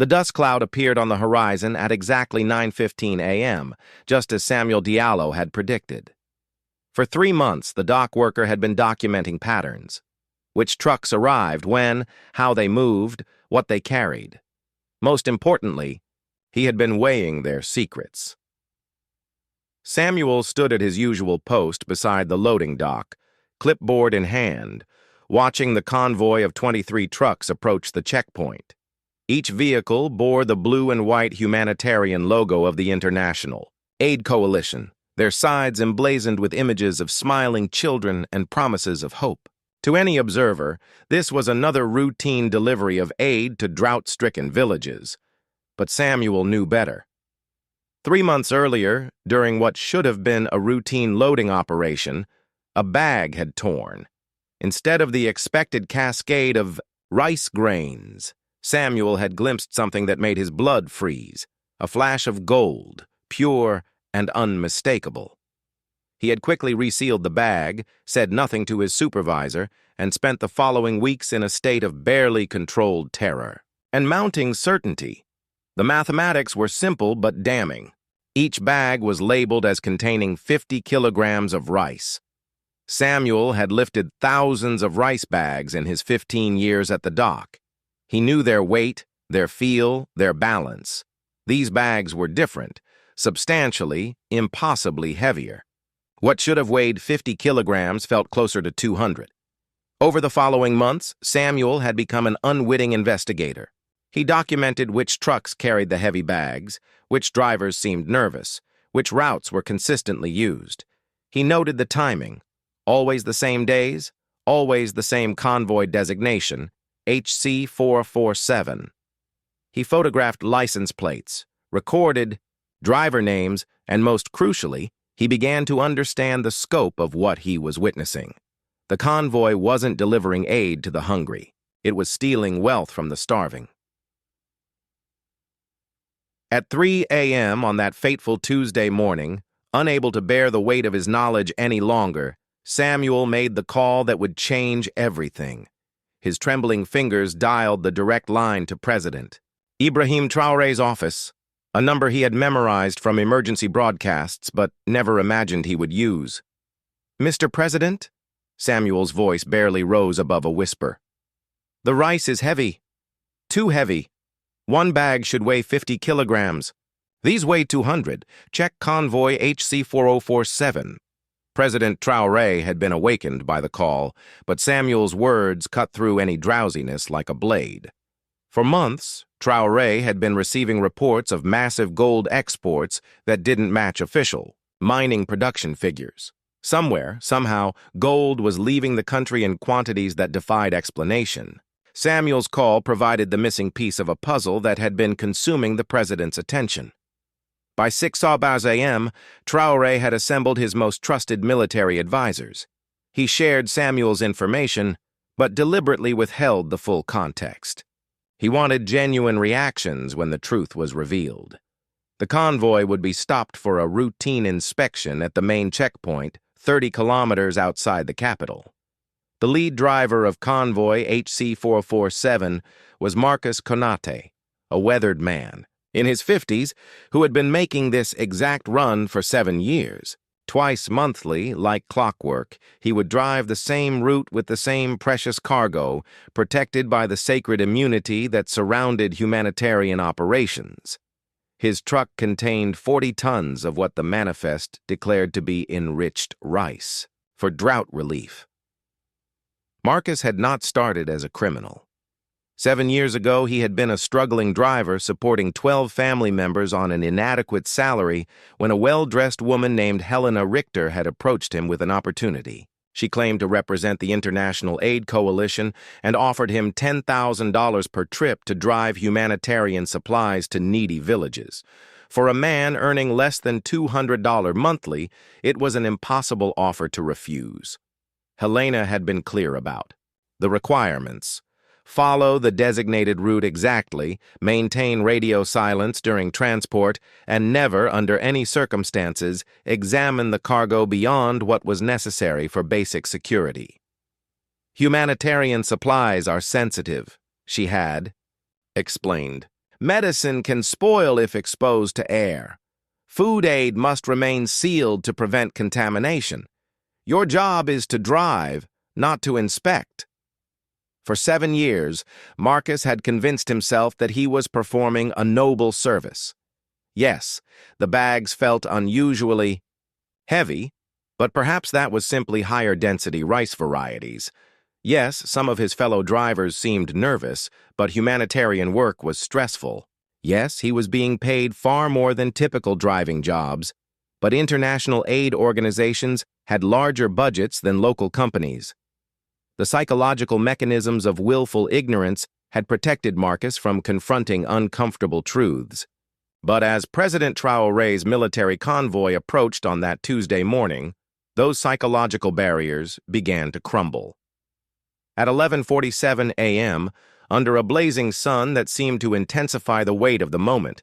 The dust cloud appeared on the horizon at exactly 9:15 a.m., just as Samuel Diallo had predicted. For 3 months, the dock worker had been documenting patterns. Which trucks arrived, when, how they moved, what they carried. Most importantly, he had been weighing their secrets. Samuel stood at his usual post beside the loading dock, clipboard in hand, watching the convoy of 23 trucks approach the checkpoint. Each vehicle bore the blue and white humanitarian logo of the International Aid Coalition, their sides emblazoned with images of smiling children and promises of hope. To any observer, this was another routine delivery of aid to drought-stricken villages. But Samuel knew better. 3 months earlier, during what should have been a routine loading operation, a bag had torn. Instead of the expected cascade of rice grains, Samuel had glimpsed something that made his blood freeze, a flash of gold, pure and unmistakable. He had quickly resealed the bag, said nothing to his supervisor, and spent the following weeks in a state of barely controlled terror and mounting certainty. The mathematics were simple but damning. Each bag was labeled as containing 50 kilograms of rice. Samuel had lifted thousands of rice bags in his 15 years at the dock. He knew their weight, their feel, their balance. These bags were different, substantially, impossibly heavier. What should have weighed 50 kilograms felt closer to 200. Over the following months, Samuel had become an unwitting investigator. He documented which trucks carried the heavy bags, which drivers seemed nervous, which routes were consistently used. He noted the timing, always the same days, always the same convoy designation, HC 447. He photographed license plates, recorded driver names, and most crucially, he began to understand the scope of what he was witnessing. The convoy wasn't delivering aid to the hungry. It was stealing wealth from the starving. At 3 a.m. on that fateful Tuesday morning, unable to bear the weight of his knowledge any longer, Samuel made the call that would change everything. His trembling fingers dialed the direct line to President Ibrahim Traoré's office, a number he had memorized from emergency broadcasts but never imagined he would use. "Mr. President?" Samuel's voice barely rose above a whisper. "The rice is heavy. Too heavy. One bag should weigh 50 kilograms. These weigh 200. Check convoy HC 4047. President Traoré had been awakened by the call, but Samuel's words cut through any drowsiness like a blade. For months, Traoré had been receiving reports of massive gold exports that didn't match official mining production figures. Somewhere, somehow, gold was leaving the country in quantities that defied explanation. Samuel's call provided the missing piece of a puzzle that had been consuming the president's attention. By 6 a.m., Traoré had assembled his most trusted military advisors. He shared Samuel's information, but deliberately withheld the full context. He wanted genuine reactions when the truth was revealed. The convoy would be stopped for a routine inspection at the main checkpoint, 30 kilometers outside the capital. The lead driver of convoy HC 447 was Marcus Konate, a weathered man, in his 50s, who had been making this exact run for 7 years. Twice monthly, like clockwork, he would drive the same route with the same precious cargo, protected by the sacred immunity that surrounded humanitarian operations. His truck contained 40 tons of what the manifest declared to be enriched rice for drought relief. Marcus had not started as a criminal. 7 years ago, he had been a struggling driver supporting 12 family members on an inadequate salary when a well-dressed woman named Helena Richter had approached him with an opportunity. She claimed to represent the International Aid Coalition and offered him $10,000 per trip to drive humanitarian supplies to needy villages. For a man earning less than $200 monthly, it was an impossible offer to refuse. Helena had been clear about the requirements. Follow the designated route exactly, maintain radio silence during transport, and never, under any circumstances, examine the cargo beyond what was necessary for basic security. Humanitarian supplies are sensitive, she had explained. Medicine can spoil if exposed to air. Food aid must remain sealed to prevent contamination. Your job is to drive, not to inspect. For 7 years, Marcus had convinced himself that he was performing a noble service. Yes, the bags felt unusually heavy, but perhaps that was simply higher-density rice varieties. Yes, some of his fellow drivers seemed nervous, but humanitarian work was stressful. Yes, he was being paid far more than typical driving jobs, but international aid organizations had larger budgets than local companies. The psychological mechanisms of willful ignorance had protected Marcus from confronting uncomfortable truths. But as President Traoré's military convoy approached on that Tuesday morning, those psychological barriers began to crumble. At 11:47 a.m., under a blazing sun that seemed to intensify the weight of the moment,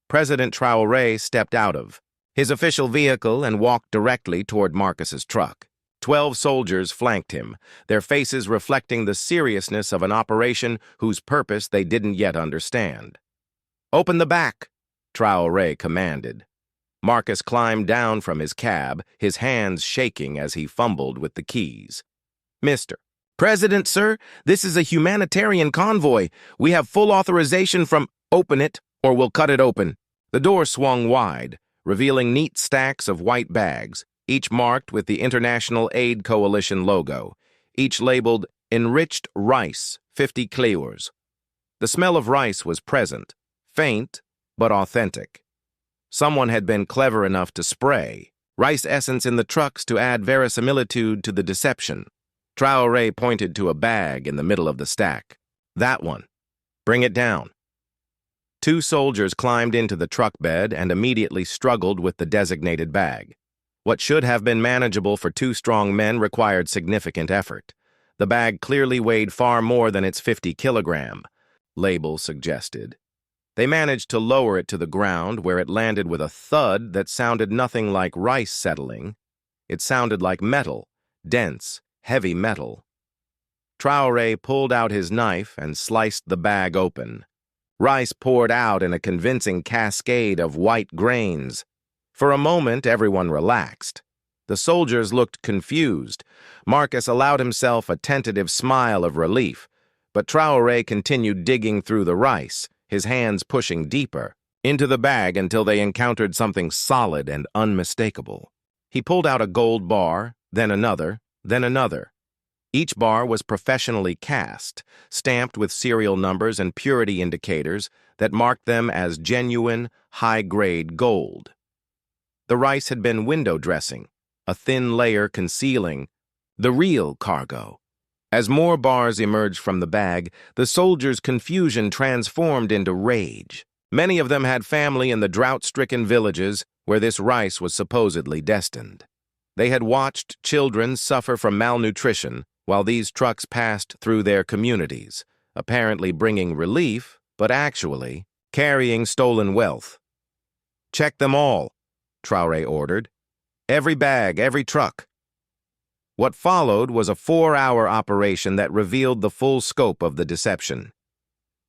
President Traoré stepped out of his official vehicle and walked directly toward Marcus's truck. 12 soldiers flanked him, their faces reflecting the seriousness of an operation whose purpose they didn't yet understand. "Open the back," Traoré commanded. Marcus climbed down from his cab, his hands shaking as he fumbled with the keys. "Mr. President, sir, this is a humanitarian convoy. We have full authorization from—" "Open it, or we'll cut it open." The door swung wide, revealing neat stacks of white bags, each marked with the International Aid Coalition logo, each labeled Enriched Rice, 50 kilos. The smell of rice was present, faint, but authentic. Someone had been clever enough to spray rice essence in the trucks to add verisimilitude to the deception. Traoré pointed to a bag in the middle of the stack. "That one. Bring it down." 2 soldiers climbed into the truck bed and immediately struggled with the designated bag. What should have been manageable for 2 strong men required significant effort. The bag clearly weighed far more than its 50-kilogram label suggested. They managed to lower it to the ground, where it landed with a thud that sounded nothing like rice settling. It sounded like metal, dense, heavy metal. Traoré pulled out his knife and sliced the bag open. Rice poured out in a convincing cascade of white grains. For a moment, everyone relaxed. The soldiers looked confused. Marcus allowed himself a tentative smile of relief, but Traoré continued digging through the rice, his hands pushing deeper into the bag until they encountered something solid and unmistakable. He pulled out a gold bar, then another, then another. Each bar was professionally cast, stamped with serial numbers and purity indicators that marked them as genuine, high-grade gold. The rice had been window dressing, a thin layer concealing the real cargo. As more bars emerged from the bag, the soldiers' confusion transformed into rage. Many of them had family in the drought-stricken villages where this rice was supposedly destined. They had watched children suffer from malnutrition while these trucks passed through their communities, apparently bringing relief, but actually carrying stolen wealth. "Check them all," Traoré ordered. "Every bag, every truck." What followed was a 4-hour operation that revealed the full scope of the deception.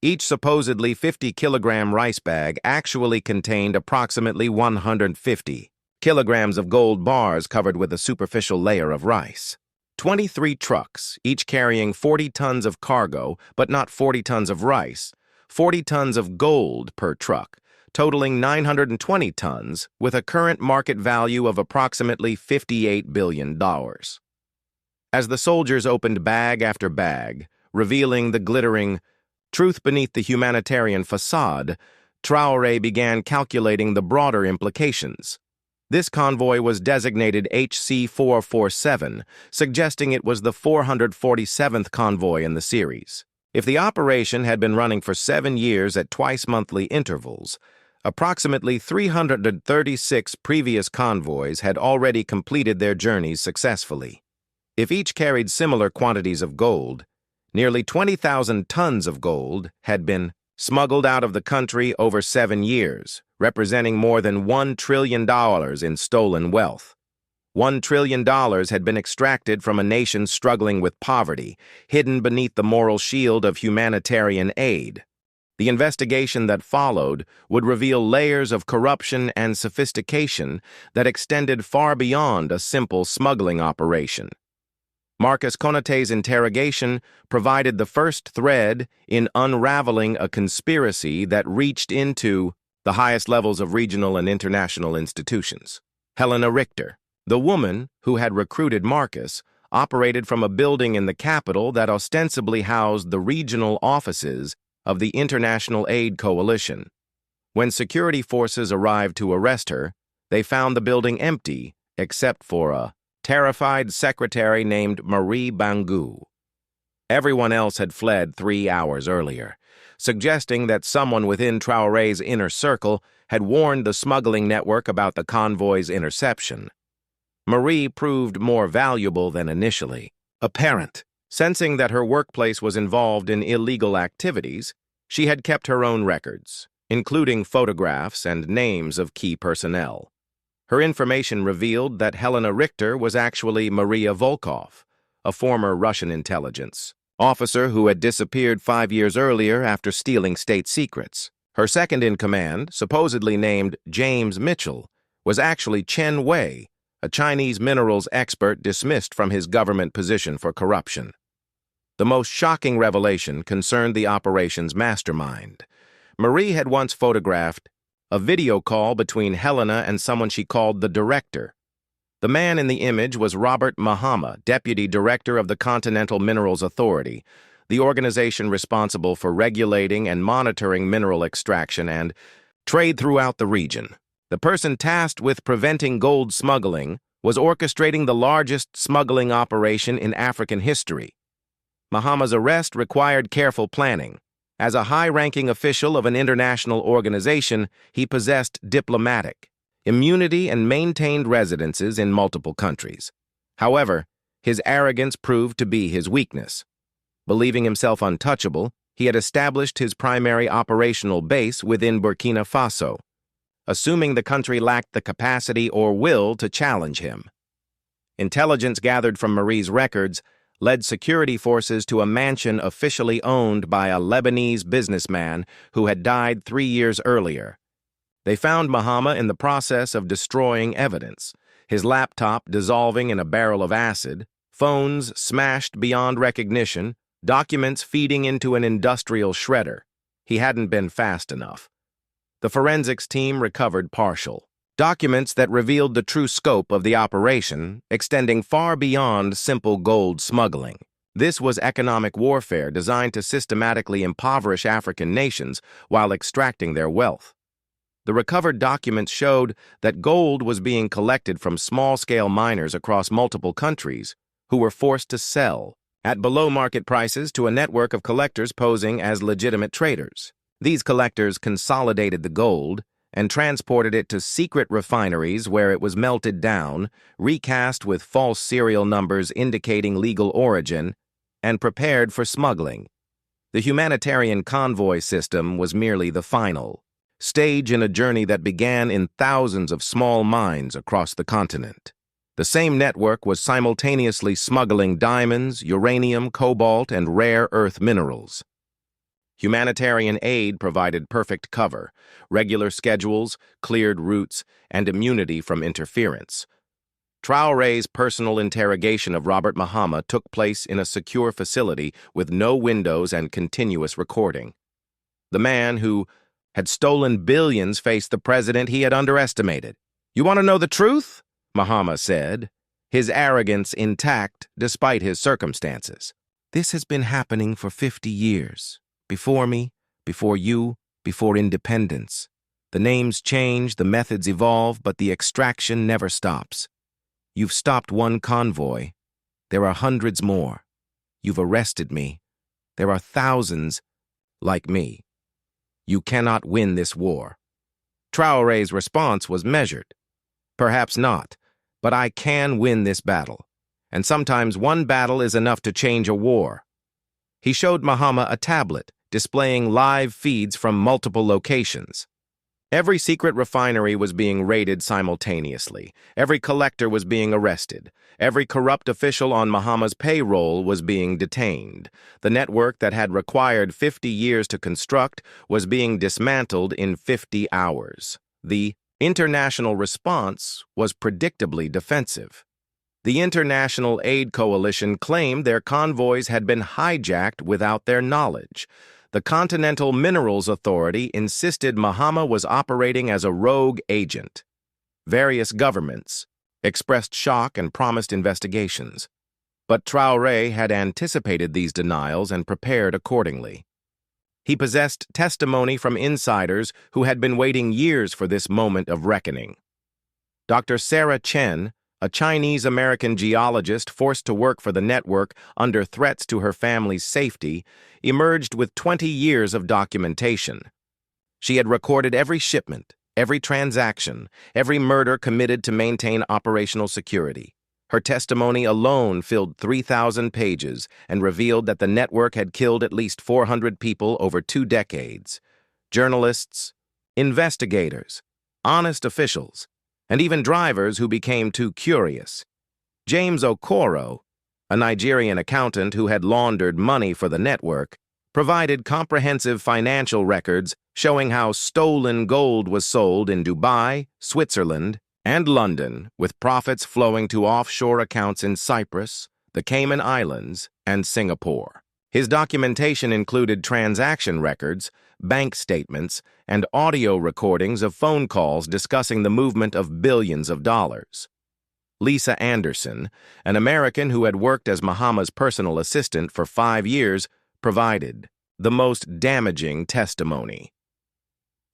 Each supposedly 50-kilogram rice bag actually contained approximately 150 kilograms of gold bars covered with a superficial layer of rice. 23 trucks, each carrying 40 tons of cargo, but not 40 tons of rice, 40 tons of gold per truck, totaling 920 tons, with a current market value of approximately $58 billion. As the soldiers opened bag after bag, revealing the glittering truth beneath the humanitarian facade, Traoré began calculating the broader implications. This convoy was designated HC-447, suggesting it was the 447th convoy in the series. If the operation had been running for 7 years at twice-monthly intervals, approximately 336 previous convoys had already completed their journeys successfully. If each carried similar quantities of gold, nearly 20,000 tons of gold had been smuggled out of the country over 7 years, representing more than $1 trillion in stolen wealth. $1 trillion had been extracted from a nation struggling with poverty, hidden beneath the moral shield of humanitarian aid. The investigation that followed would reveal layers of corruption and sophistication that extended far beyond a simple smuggling operation. Marcus Konaté's interrogation provided the first thread in unraveling a conspiracy that reached into the highest levels of regional and international institutions. Helena Richter, the woman who had recruited Marcus, operated from a building in the capital that ostensibly housed the regional offices of the International Aid Coalition. When security forces arrived to arrest her, they found the building empty except for a terrified secretary named Marie Bangu. Everyone else had fled 3 hours earlier, suggesting that someone within Traoré's inner circle had warned the smuggling network about the convoy's interception. Marie proved more valuable than initially apparent. Sensing that her workplace was involved in illegal activities, she had kept her own records, including photographs and names of key personnel. Her information revealed that Helena Richter was actually Maria Volkov, a former Russian intelligence officer who had disappeared 5 years earlier after stealing state secrets. Her second-in-command, supposedly named James Mitchell, was actually Chen Wei, a Chinese minerals expert dismissed from his government position for corruption. The most shocking revelation concerned the operation's mastermind. Marie had once photographed a video call between Helena and someone she called the director. The man in the image was Robert Mahama, deputy director of the Continental Minerals Authority, the organization responsible for regulating and monitoring mineral extraction and trade throughout the region. The person tasked with preventing gold smuggling was orchestrating the largest smuggling operation in African history. Mahama's arrest required careful planning. As a high-ranking official of an international organization, he possessed diplomatic immunity and maintained residences in multiple countries. However, his arrogance proved to be his weakness. Believing himself untouchable, he had established his primary operational base within Burkina Faso, assuming the country lacked the capacity or will to challenge him. Intelligence gathered from Marie's records led security forces to a mansion officially owned by a Lebanese businessman who had died 3 years earlier. They found Mahama in the process of destroying evidence, his laptop dissolving in a barrel of acid, phones smashed beyond recognition, documents feeding into an industrial shredder. He hadn't been fast enough. The forensics team recovered partial documents that revealed the true scope of the operation, extending far beyond simple gold smuggling. This was economic warfare designed to systematically impoverish African nations while extracting their wealth. The recovered documents showed that gold was being collected from small-scale miners across multiple countries who were forced to sell at below-market prices to a network of collectors posing as legitimate traders. These collectors consolidated the gold and transported it to secret refineries where it was melted down, recast with false serial numbers indicating legal origin, and prepared for smuggling. The humanitarian convoy system was merely the final stage in a journey that began in thousands of small mines across the continent. The same network was simultaneously smuggling diamonds, uranium, cobalt, and rare earth minerals. Humanitarian aid provided perfect cover, regular schedules, cleared routes, and immunity from interference. Traoré's personal interrogation of Robert Mahama took place in a secure facility with no windows and continuous recording. The man who had stolen billions faced the president he had underestimated. "You want to know the truth?" Mahama said, his arrogance intact despite his circumstances. "This has been happening for 50 years. Before me, before you, before independence. The names change, the methods evolve, but the extraction never stops. You've stopped one convoy. There are hundreds more. You've arrested me. There are thousands like me. You cannot win this war." Traoré's response was measured. "Perhaps not, but I can win this battle. And sometimes one battle is enough to change a war." He showed Mahama a tablet displaying live feeds from multiple locations. Every secret refinery was being raided simultaneously. Every collector was being arrested. Every corrupt official on Mahama's payroll was being detained. The network that had required 50 years to construct was being dismantled in 50 hours. The international response was predictably defensive. The International Aid Coalition claimed their convoys had been hijacked without their knowledge. The Continental Minerals Authority insisted Mahama was operating as a rogue agent. Various governments expressed shock and promised investigations. But Traoré had anticipated these denials and prepared accordingly. He possessed testimony from insiders who had been waiting years for this moment of reckoning. Dr. Sarah Chen, a Chinese-American geologist forced to work for the network under threats to her family's safety, emerged with 20 years of documentation. She had recorded every shipment, every transaction, every murder committed to maintain operational security. Her testimony alone filled 3,000 pages and revealed that the network had killed at least 400 people over 2 decades. Journalists, investigators, honest officials, and even drivers who became too curious. James Okoro, a Nigerian accountant who had laundered money for the network, provided comprehensive financial records showing how stolen gold was sold in Dubai, Switzerland, and London, with profits flowing to offshore accounts in Cyprus, the Cayman Islands, and Singapore. His documentation included transaction records, bank statements, and audio recordings of phone calls discussing the movement of billions of dollars. Lisa Anderson, an American who had worked as Mahama's personal assistant for 5 years, provided the most damaging testimony.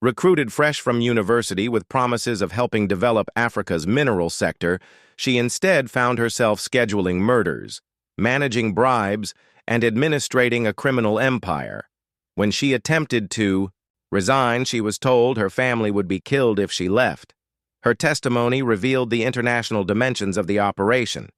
Recruited fresh from university with promises of helping develop Africa's mineral sector, she instead found herself scheduling murders, managing bribes, and administrating a criminal empire. When she attempted to resign, she was told her family would be killed if she left. Her testimony revealed the international dimensions of the operation.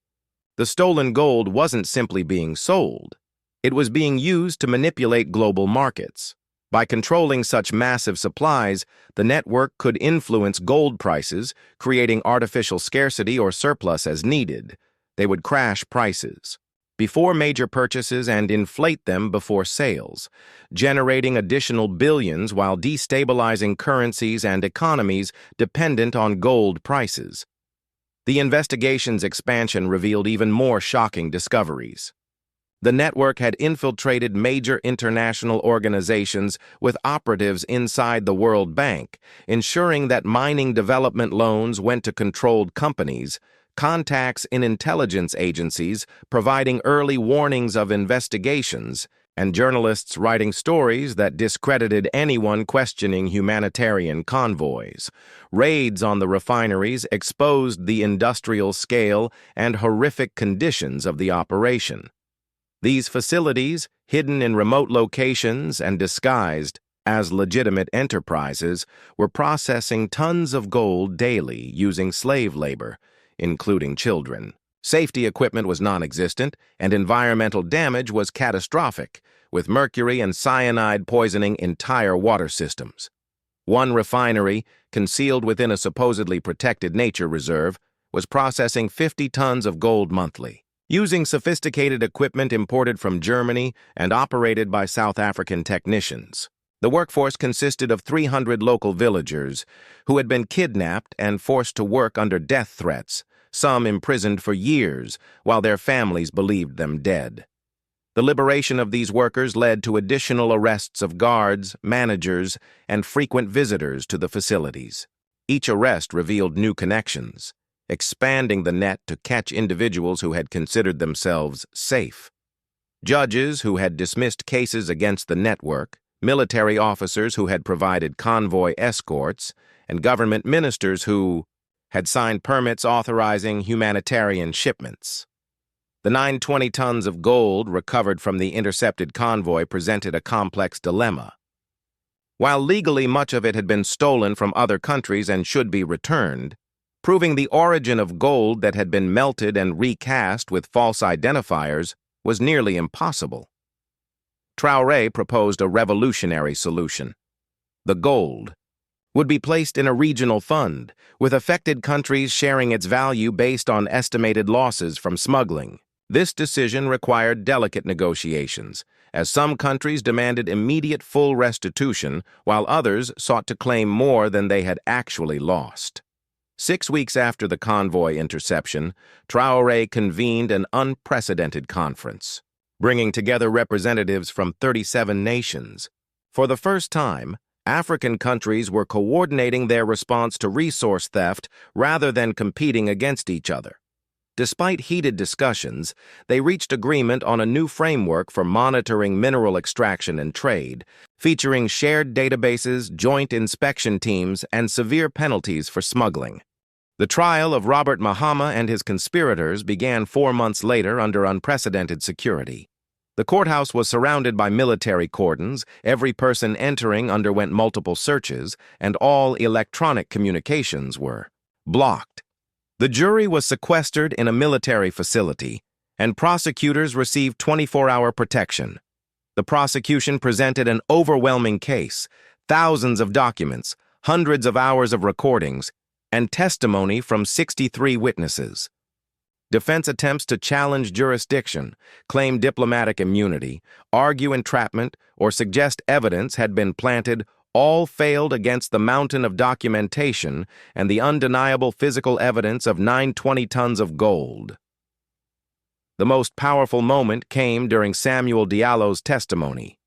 The stolen gold wasn't simply being sold. It was being used to manipulate global markets. By controlling such massive supplies, the network could influence gold prices, creating artificial scarcity or surplus as needed. They would crash prices before major purchases and inflate them before sales, generating additional billions while destabilizing currencies and economies dependent on gold prices. The investigation's expansion revealed even more shocking discoveries. The network had infiltrated major international organizations with operatives inside the World Bank, ensuring that mining development loans went to controlled companies, contacts in intelligence agencies providing early warnings of investigations, and journalists writing stories that discredited anyone questioning humanitarian convoys. Raids on the refineries exposed the industrial scale and horrific conditions of the operation. These facilities, hidden in remote locations and disguised as legitimate enterprises, were processing tons of gold daily using slave labor, including children. Safety equipment was non-existent, and environmental damage was catastrophic, with mercury and cyanide poisoning entire water systems. One refinery, concealed within a supposedly protected nature reserve, was processing 50 tons of gold monthly. Using sophisticated equipment imported from Germany and operated by South African technicians. The workforce consisted of 300 local villagers who had been kidnapped and forced to work under death threats, some imprisoned for years while their families believed them dead. The liberation of these workers led to additional arrests of guards, managers, and frequent visitors to the facilities. Each arrest revealed new connections, expanding the net to catch individuals who had considered themselves safe. Judges who had dismissed cases against the network, military officers who had provided convoy escorts, and government ministers who had signed permits authorizing humanitarian shipments. The 920 tons of gold recovered from the intercepted convoy presented a complex dilemma. While legally much of it had been stolen from other countries and should be returned, proving the origin of gold that had been melted and recast with false identifiers was nearly impossible. Traoré proposed a revolutionary solution. The gold would be placed in a regional fund, with affected countries sharing its value based on estimated losses from smuggling. This decision required delicate negotiations, as some countries demanded immediate full restitution, while others sought to claim more than they had actually lost. 6 weeks after the convoy interception, Traoré convened an unprecedented conference, bringing together representatives from 37 nations. For the first time, African countries were coordinating their response to resource theft rather than competing against each other. Despite heated discussions, they reached agreement on a new framework for monitoring mineral extraction and trade, featuring shared databases, joint inspection teams, and severe penalties for smuggling. The trial of Robert Mahama and his conspirators began 4 months later under unprecedented security. The courthouse was surrounded by military cordons, every person entering underwent multiple searches, and all electronic communications were blocked. The jury was sequestered in a military facility, and prosecutors received 24-hour protection. The prosecution presented an overwhelming case, thousands of documents, hundreds of hours of recordings, and testimony from 63 witnesses. Defense attempts to challenge jurisdiction, claim diplomatic immunity, argue entrapment, or suggest evidence had been planted all failed against the mountain of documentation and the undeniable physical evidence of 920 tons of gold. The most powerful moment came during Samuel Diallo's testimony.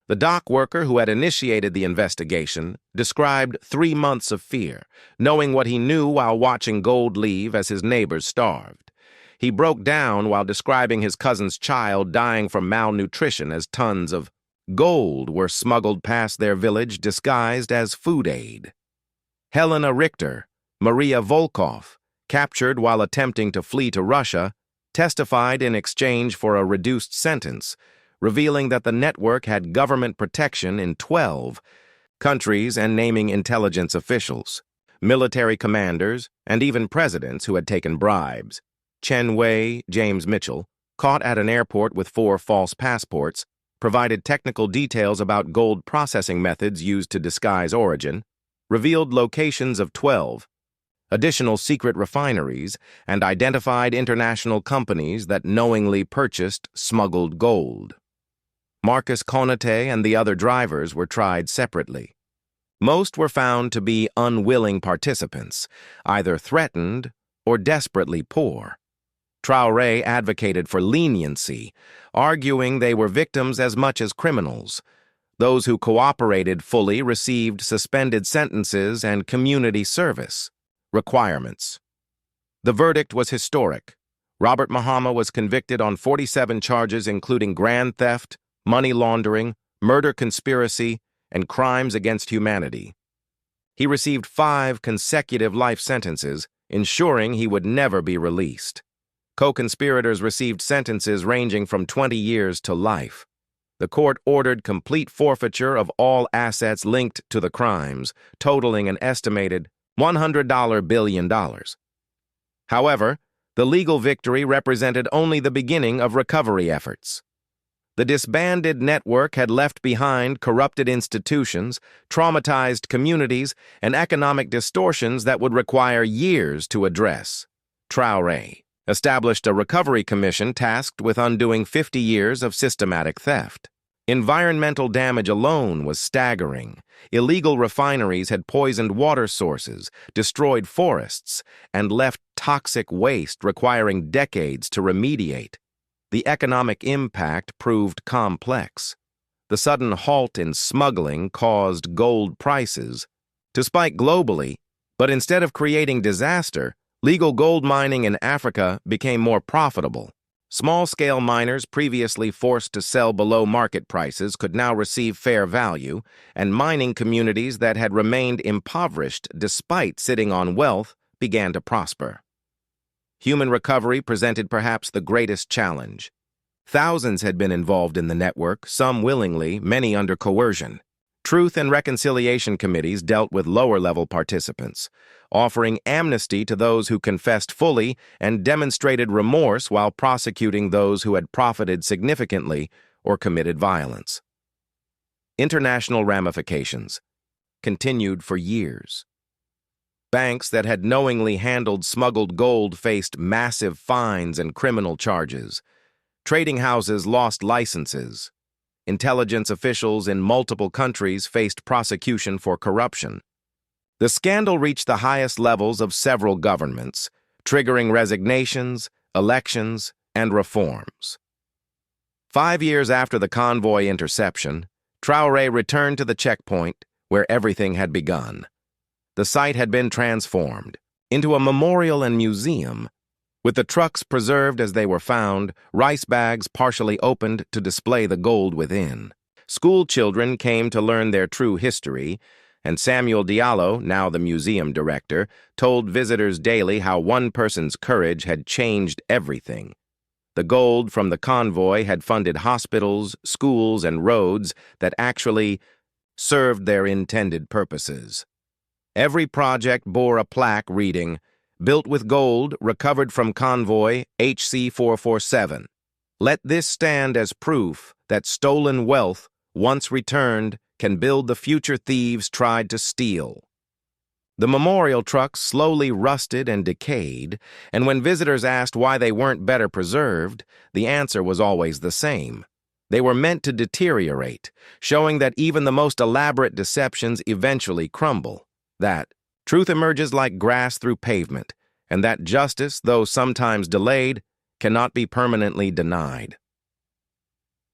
The dock worker who had initiated the investigation described 3 months of fear, knowing what he knew while watching gold leave as his neighbors starved. He broke down while describing his cousin's child dying from malnutrition as tons of gold were smuggled past their village disguised as food aid. Helena Richter, Maria Volkov, captured while attempting to flee to Russia, testified in exchange for a reduced sentence, revealing that the network had government protection in 12 countries and naming intelligence officials, military commanders, and even presidents who had taken bribes. Chen Wei, James Mitchell, caught at an airport with 4 false passports, provided technical details about gold processing methods used to disguise origin, revealed locations of 12 additional secret refineries, and identified international companies that knowingly purchased smuggled gold. Marcus Konate and the other drivers were tried separately. Most were found to be unwilling participants, either threatened or desperately poor. Traoré advocated for leniency, arguing they were victims as much as criminals. Those who cooperated fully received suspended sentences and community service requirements. The verdict was historic. Robert Mahama was convicted on 47 charges including grand theft, money laundering, murder conspiracy, and crimes against humanity. He received 5 consecutive life sentences, ensuring he would never be released. Co-conspirators received sentences ranging from 20 years to life. The court ordered complete forfeiture of all assets linked to the crimes, totaling an estimated $100 billion. However, the legal victory represented only the beginning of recovery efforts. The disbanded network had left behind corrupted institutions, traumatized communities, and economic distortions that would require years to address. Traoré established a recovery commission tasked with undoing 50 years of systematic theft. Environmental damage alone was staggering. Illegal refineries had poisoned water sources, destroyed forests, and left toxic waste requiring decades to remediate. The economic impact proved complex. The sudden halt in smuggling caused gold prices to spike globally, but instead of creating disaster, legal gold mining in Africa became more profitable. Small-scale miners previously forced to sell below market prices could now receive fair value, and mining communities that had remained impoverished despite sitting on wealth began to prosper. Human recovery presented perhaps the greatest challenge. Thousands had been involved in the network, some willingly, many under coercion. Truth and Reconciliation Committees dealt with lower-level participants, offering amnesty to those who confessed fully and demonstrated remorse while prosecuting those who had profited significantly or committed violence. International ramifications. continued for years. Banks that had knowingly handled smuggled gold faced massive fines and criminal charges. Trading houses lost licenses. Intelligence officials in multiple countries faced prosecution for corruption. The scandal reached the highest levels of several governments, triggering resignations, elections, and reforms. 5 years after the convoy interception, Traoré returned to the checkpoint where everything had begun. The site had been transformed into a memorial and museum, with the trucks preserved as they were found, rice bags partially opened to display the gold within. School children came to learn their true history, and Samuel Diallo, now the museum director, told visitors daily how one person's courage had changed everything. The gold from the convoy had funded hospitals, schools, and roads that actually served their intended purposes. Every project bore a plaque reading, "Built with gold recovered from convoy HC 447. Let this stand as proof that stolen wealth, once returned, can build the future thieves tried to steal." The memorial trucks slowly rusted and decayed, and when visitors asked why they weren't better preserved, the answer was always the same. They were meant to deteriorate, showing that even the most elaborate deceptions eventually crumble, that truth emerges like grass through pavement, and that justice, though sometimes delayed, cannot be permanently denied.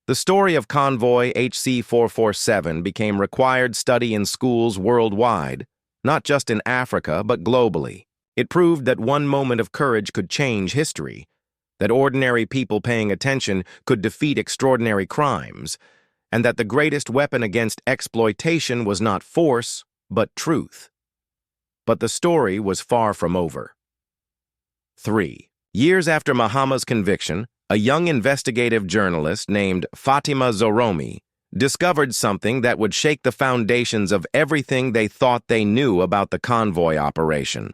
The story of convoy HC 447 became required study in schools worldwide, not just in Africa, but globally. It proved that one moment of courage could change history, that ordinary people paying attention could defeat extraordinary crimes, and that the greatest weapon against exploitation was not force, but truth. But the story was far from over. 3 years after Mahama's conviction, a young investigative journalist named Fatima Zoromi discovered something that would shake the foundations of everything they thought they knew about the convoy operation.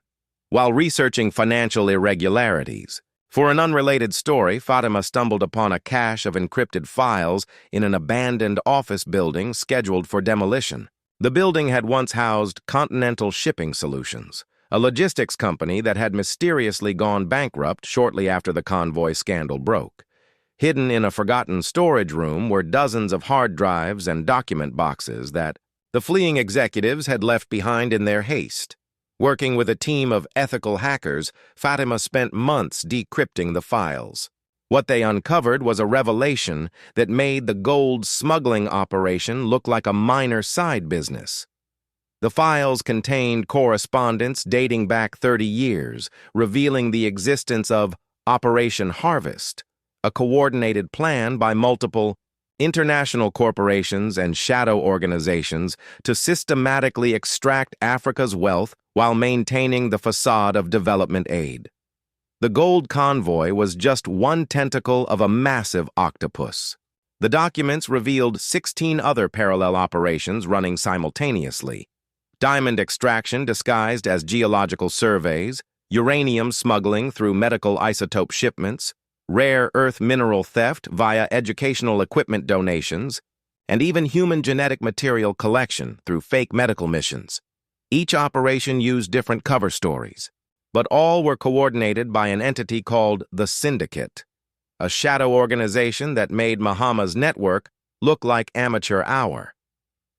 While researching financial irregularities, for an unrelated story, Fatima stumbled upon a cache of encrypted files in an abandoned office building scheduled for demolition. The building had once housed Continental Shipping Solutions, a logistics company that had mysteriously gone bankrupt shortly after the convoy scandal broke. Hidden in a forgotten storage room were dozens of hard drives and document boxes that the fleeing executives had left behind in their haste. Working with a team of ethical hackers, Fatima spent months decrypting the files. What they uncovered was a revelation that made the gold smuggling operation look like a minor side business. The files contained correspondence dating back 30 years, revealing the existence of Operation Harvest, a coordinated plan by multiple international corporations and shadow organizations to systematically extract Africa's wealth while maintaining the facade of development aid. The gold convoy was just one tentacle of a massive octopus. The documents revealed 16 other parallel operations running simultaneously: diamond extraction disguised as geological surveys, uranium smuggling through medical isotope shipments, rare earth mineral theft via educational equipment donations, and even human genetic material collection through fake medical missions. Each operation used different cover stories, but all were coordinated by an entity called the Syndicate, a shadow organization that made Mahama's network look like amateur hour.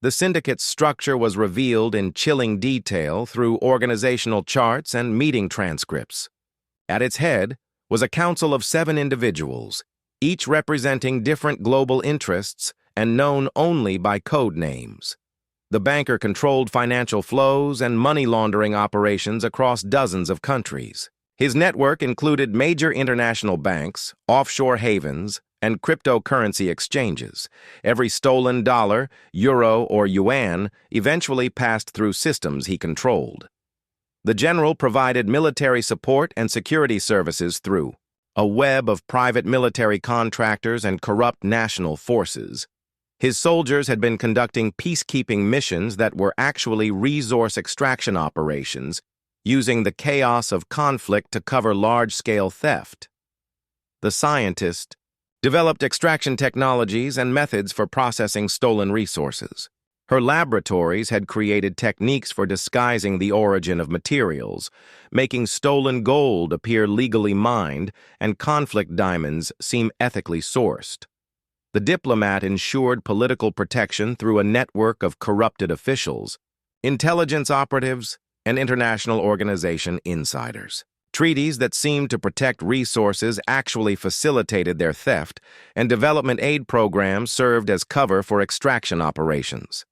The Syndicate's structure was revealed in chilling detail through organizational charts and meeting transcripts. At its head was a council of 7 individuals, each representing different global interests and known only by code names. The banker controlled financial flows and money laundering operations across dozens of countries. His network included major international banks, offshore havens, and cryptocurrency exchanges. Every stolen dollar, euro, or yuan eventually passed through systems he controlled. The general provided military support and security services through a web of private military contractors and corrupt national forces. His soldiers had been conducting peacekeeping missions that were actually resource extraction operations, using the chaos of conflict to cover large-scale theft. The scientist developed extraction technologies and methods for processing stolen resources. Her laboratories had created techniques for disguising the origin of materials, making stolen gold appear legally mined and conflict diamonds seem ethically sourced. The diplomat ensured political protection through a network of corrupted officials, intelligence operatives, and international organization insiders. Treaties that seemed to protect resources actually facilitated their theft, and development aid programs served as cover for extraction operations.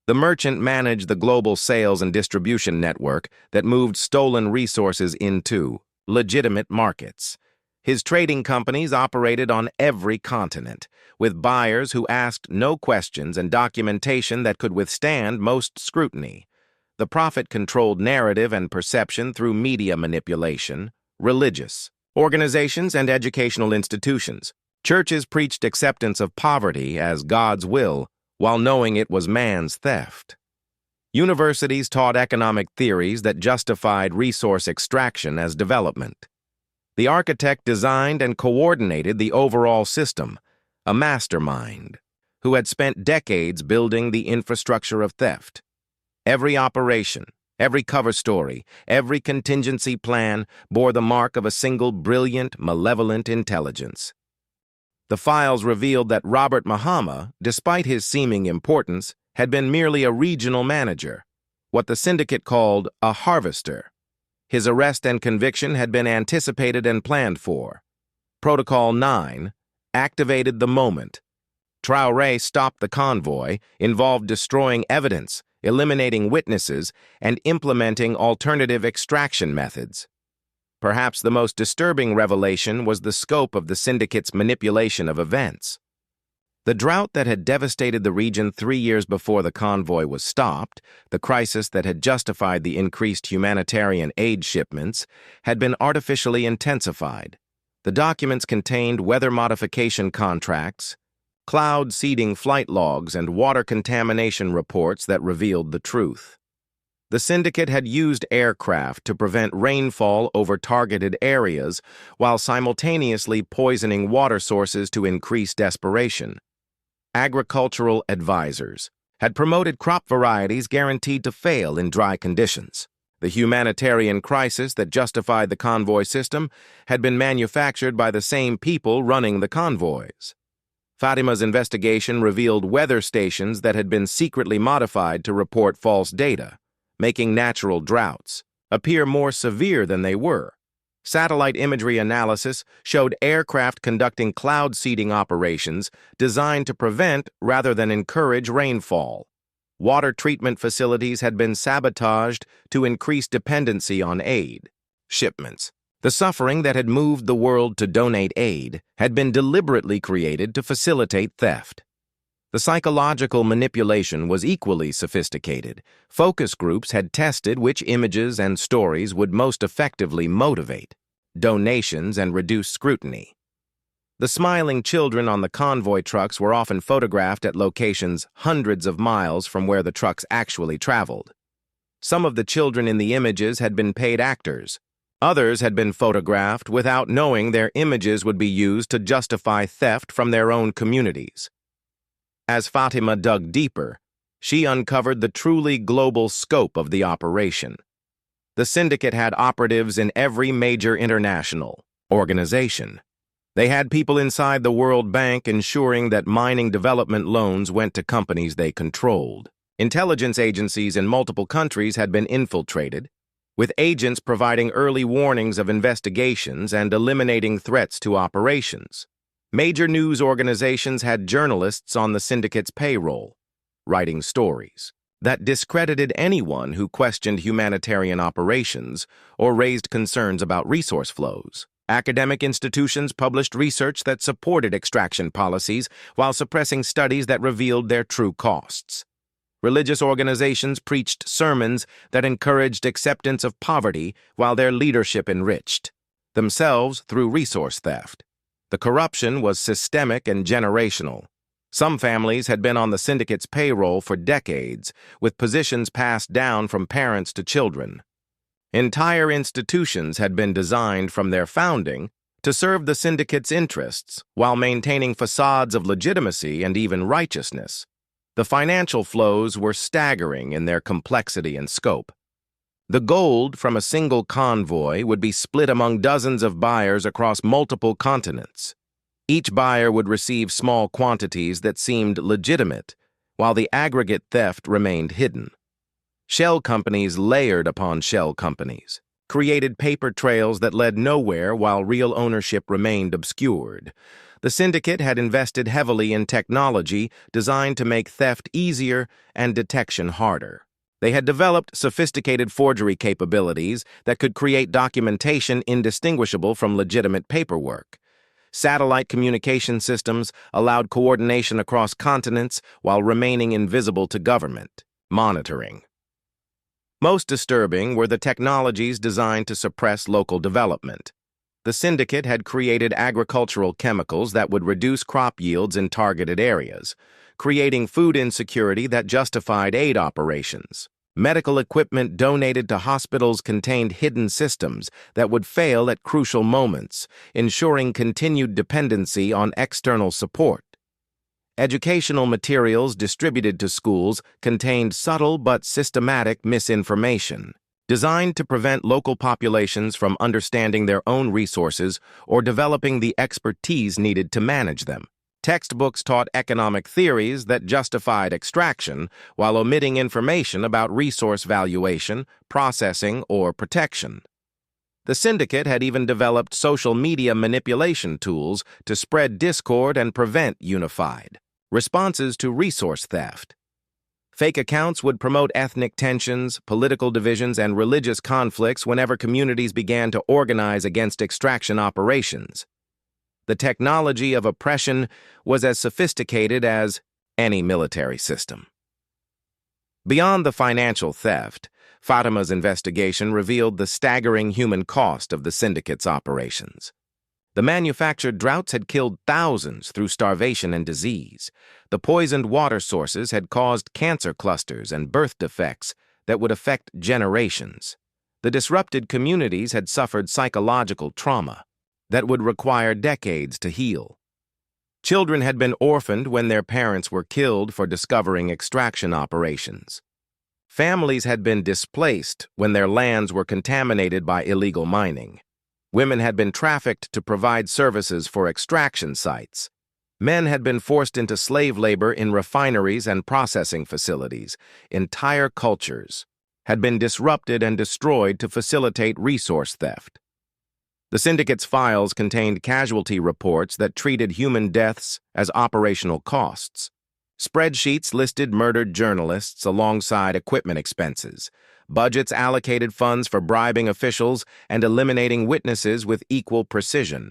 The merchant managed the global sales and distribution network that moved stolen resources into legitimate markets. His trading companies operated on every continent, with buyers who asked no questions and documentation that could withstand most scrutiny. The Prophet controlled narrative and perception through media manipulation, religious organizations, and educational institutions. Churches preached acceptance of poverty as God's will, while knowing it was man's theft. Universities taught economic theories that justified resource extraction as development. The architect designed and coordinated the overall system, a mastermind, who had spent decades building the infrastructure of theft. Every operation, every cover story, every contingency plan bore the mark of a single brilliant, malevolent intelligence. The files revealed that Robert Mahama, despite his seeming importance, had been merely a regional manager, what the syndicate called a harvester. His arrest and conviction had been anticipated and planned for. Protocol 9 activated the moment. Traoré stopped the convoy, involved destroying evidence, eliminating witnesses, and implementing alternative extraction methods. Perhaps the most disturbing revelation was the scope of the syndicate's manipulation of events. The drought that had devastated the region 3 years before the convoy was stopped, the crisis that had justified the increased humanitarian aid shipments, had been artificially intensified. The documents contained weather modification contracts, cloud seeding flight logs, and water contamination reports that revealed the truth. The syndicate had used aircraft to prevent rainfall over targeted areas while simultaneously poisoning water sources to increase desperation. Agricultural advisors had promoted crop varieties guaranteed to fail in dry conditions. The humanitarian crisis that justified the convoy system had been manufactured by the same people running the convoys. Fatima's investigation revealed weather stations that had been secretly modified to report false data, making natural droughts appear more severe than they were. Satellite imagery analysis showed aircraft conducting cloud seeding operations designed to prevent rather than encourage rainfall. Water treatment facilities had been sabotaged to increase dependency on aid shipments. The suffering that had moved the world to donate aid had been deliberately created to facilitate theft. The psychological manipulation was equally sophisticated. Focus groups had tested which images and stories would most effectively motivate donations and reduce scrutiny. The smiling children on the convoy trucks were often photographed at locations hundreds of miles from where the trucks actually traveled. Some of the children in the images had been paid actors. Others had been photographed without knowing their images would be used to justify theft from their own communities. As Fatima dug deeper, she uncovered the truly global scope of the operation. The syndicate had operatives in every major international organization. They had people inside the World Bank ensuring that mining development loans went to companies they controlled. Intelligence agencies in multiple countries had been infiltrated, with agents providing early warnings of investigations and eliminating threats to operations. Major news organizations had journalists on the syndicate's payroll, writing stories that discredited anyone who questioned humanitarian operations or raised concerns about resource flows. Academic institutions published research that supported extraction policies while suppressing studies that revealed their true costs. Religious organizations preached sermons that encouraged acceptance of poverty while their leadership enriched themselves through resource theft. The corruption was systemic and generational. Some families had been on the syndicate's payroll for decades, with positions passed down from parents to children. Entire institutions had been designed from their founding to serve the syndicate's interests while maintaining facades of legitimacy and even righteousness. The financial flows were staggering in their complexity and scope. The gold from a single convoy would be split among dozens of buyers across multiple continents. Each buyer would receive small quantities that seemed legitimate, while the aggregate theft remained hidden. Shell companies layered upon shell companies, created paper trails that led nowhere while real ownership remained obscured. The syndicate had invested heavily in technology designed to make theft easier and detection harder. They had developed sophisticated forgery capabilities that could create documentation indistinguishable from legitimate paperwork. Satellite communication systems allowed coordination across continents while remaining invisible to government monitoring. Most disturbing were the technologies designed to suppress local development. The syndicate had created agricultural chemicals that would reduce crop yields in targeted areas, creating food insecurity that justified aid operations. Medical equipment donated to hospitals contained hidden systems that would fail at crucial moments, ensuring continued dependency on external support. Educational materials distributed to schools contained subtle but systematic misinformation, designed to prevent local populations from understanding their own resources or developing the expertise needed to manage them. Textbooks taught economic theories that justified extraction while omitting information about resource valuation, processing, or protection. The syndicate had even developed social media manipulation tools to spread discord and prevent unified responses to resource theft. Fake accounts would promote ethnic tensions, political divisions, and religious conflicts whenever communities began to organize against extraction operations. The technology of oppression was as sophisticated as any military system. Beyond the financial theft, Fatima's investigation revealed the staggering human cost of the syndicate's operations. The manufactured droughts had killed thousands through starvation and disease. The poisoned water sources had caused cancer clusters and birth defects that would affect generations. The disrupted communities had suffered psychological trauma that would require decades to heal. Children had been orphaned when their parents were killed for discovering extraction operations. Families had been displaced when their lands were contaminated by illegal mining. Women had been trafficked to provide services for extraction sites. Men had been forced into slave labor in refineries and processing facilities. Entire cultures had been disrupted and destroyed to facilitate resource theft. The syndicate's files contained casualty reports that treated human deaths as operational costs. Spreadsheets listed murdered journalists alongside equipment expenses. Budgets allocated funds for bribing officials and eliminating witnesses with equal precision.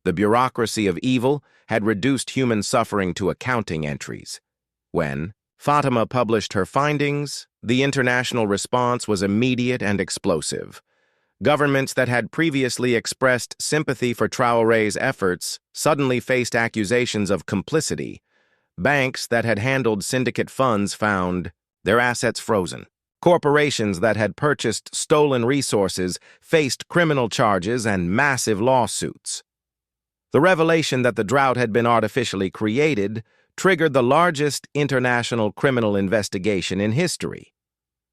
The bureaucracy of evil had reduced human suffering to accounting entries. When Fatima published her findings, the international response was immediate and explosive. Governments that had previously expressed sympathy for Traoré's efforts suddenly faced accusations of complicity. Banks that had handled syndicate funds found their assets frozen. Corporations that had purchased stolen resources faced criminal charges and massive lawsuits. The revelation that the drought had been artificially created triggered the largest international criminal investigation in history.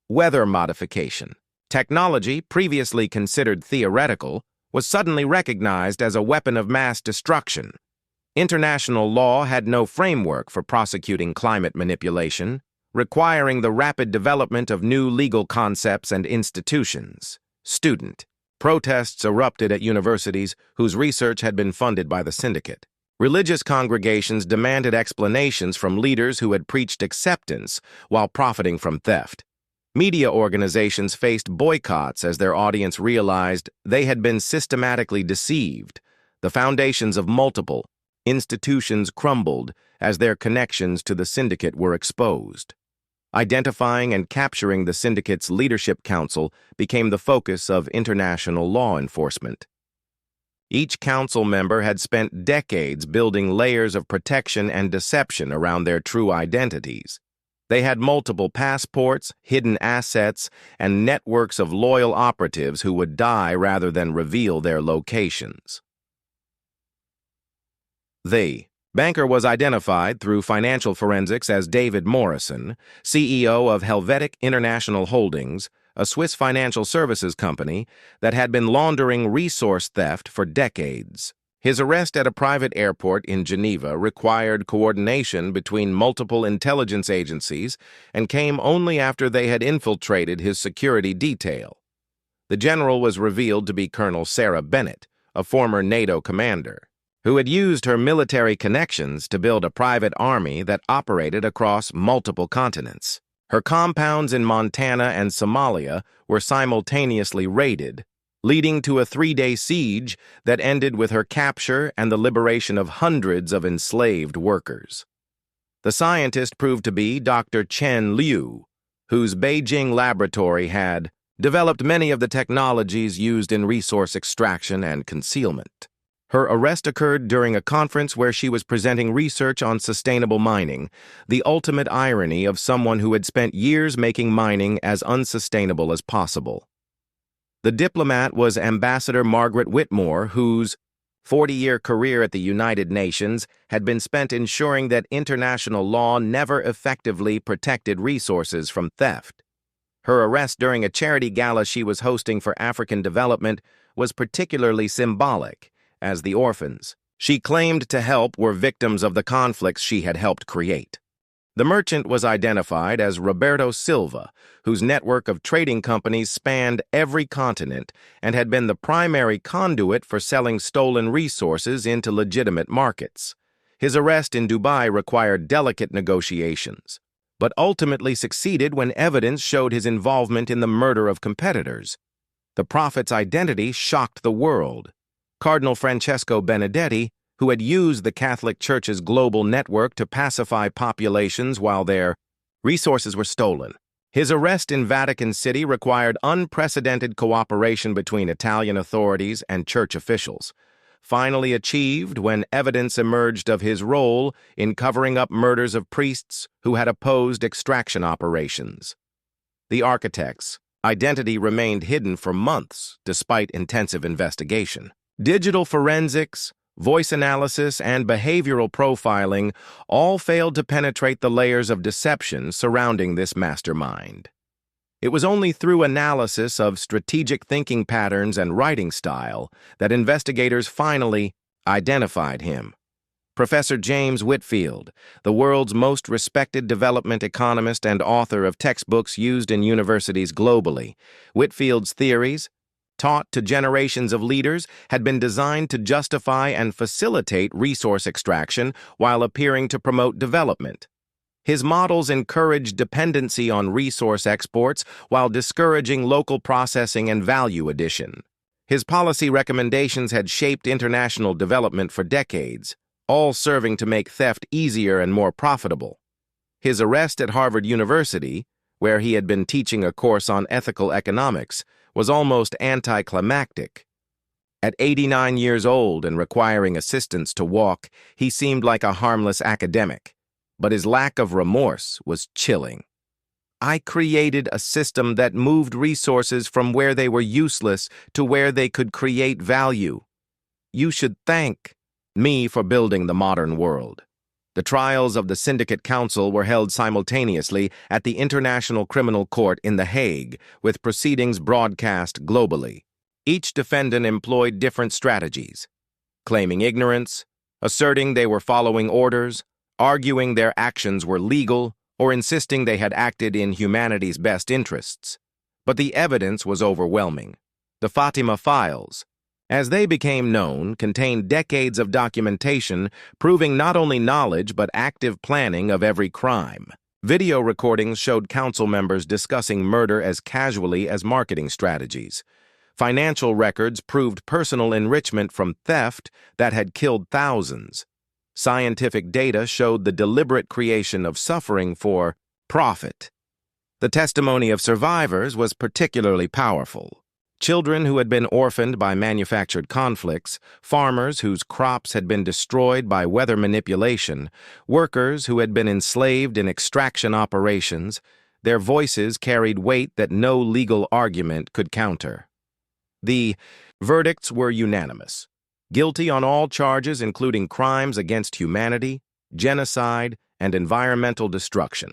Weather modification. Technology, previously considered theoretical, was suddenly recognized as a weapon of mass destruction. International law had no framework for prosecuting climate manipulation, requiring the rapid development of new legal concepts and institutions. Student protests erupted at universities whose research had been funded by the syndicate. Religious congregations demanded explanations from leaders who had preached acceptance while profiting from theft. Media organizations faced boycotts as their audience realized they had been systematically deceived. The foundations of multiple institutions crumbled as their connections to the syndicate were exposed. Identifying and capturing the syndicate's leadership council became the focus of international law enforcement. Each council member had spent decades building layers of protection and deception around their true identities. They had multiple passports, hidden assets, and networks of loyal operatives who would die rather than reveal their locations. The Banker was identified through financial forensics as David Morrison, CEO of Helvetic International Holdings, a Swiss financial services company that had been laundering resource theft for decades. His arrest at a private airport in Geneva required coordination between multiple intelligence agencies and came only after they had infiltrated his security detail. The general was revealed to be Colonel Sarah Bennett, a former NATO commander, who had used her military connections to build a private army that operated across multiple continents. Her compounds in Montana and Somalia were simultaneously raided, leading to a 3-day siege that ended with her capture and the liberation of hundreds of enslaved workers. The scientist proved to be Dr. Chen Liu, whose Beijing laboratory had developed many of the technologies used in resource extraction and concealment. Her arrest occurred during a conference where she was presenting research on sustainable mining, the ultimate irony of someone who had spent years making mining as unsustainable as possible. The diplomat was Ambassador Margaret Whitmore, whose 40-year career at the United Nations had been spent ensuring that international law never effectively protected resources from theft. Her arrest during a charity gala she was hosting for African development was particularly symbolic, as the orphans she claimed to help were victims of the conflicts she had helped create. The merchant was identified as Roberto Silva, whose network of trading companies spanned every continent and had been the primary conduit for selling stolen resources into legitimate markets. His arrest in Dubai required delicate negotiations, but ultimately succeeded when evidence showed his involvement in the murder of competitors. The prophet's identity shocked the world. Cardinal Francesco Benedetti, who had used the Catholic Church's global network to pacify populations while their resources were stolen. His arrest in Vatican City required unprecedented cooperation between Italian authorities and church officials, finally achieved when evidence emerged of his role in covering up murders of priests who had opposed extraction operations. The architect's identity remained hidden for months despite intensive investigation. Digital forensics, voice analysis, and behavioral profiling all failed to penetrate the layers of deception surrounding this mastermind. It was only through analysis of strategic thinking patterns and writing style that investigators finally identified him. Professor James Whitfield, the world's most respected development economist and author of textbooks used in universities globally, Whitfield's theories, taught to generations of leaders, had been designed to justify and facilitate resource extraction while appearing to promote development. His models encouraged dependency on resource exports while discouraging local processing and value addition. His policy recommendations had shaped international development for decades, all serving to make theft easier and more profitable. His arrest at Harvard University, where he had been teaching a course on ethical economics, was almost anticlimactic. At 89 years old and requiring assistance to walk, he seemed like a harmless academic, but his lack of remorse was chilling. I created a system that moved resources from where they were useless to where they could create value. You should thank me for building the modern world. The trials of the Syndicate Council were held simultaneously at the International Criminal Court in The Hague, with proceedings broadcast globally. Each defendant employed different strategies, claiming ignorance, asserting they were following orders, arguing their actions were legal, or insisting they had acted in humanity's best interests. But the evidence was overwhelming. The Fatima Files, as they became known, contained decades of documentation proving not only knowledge but active planning of every crime. Video recordings showed council members discussing murder as casually as marketing strategies. Financial records proved personal enrichment from theft that had killed thousands. Scientific data showed the deliberate creation of suffering for profit. The testimony of survivors was particularly powerful. Children who had been orphaned by manufactured conflicts, farmers whose crops had been destroyed by weather manipulation, workers who had been enslaved in extraction operations, their voices carried weight that no legal argument could counter. The verdicts were unanimous. guilty on all charges including crimes against humanity, genocide, and environmental destruction.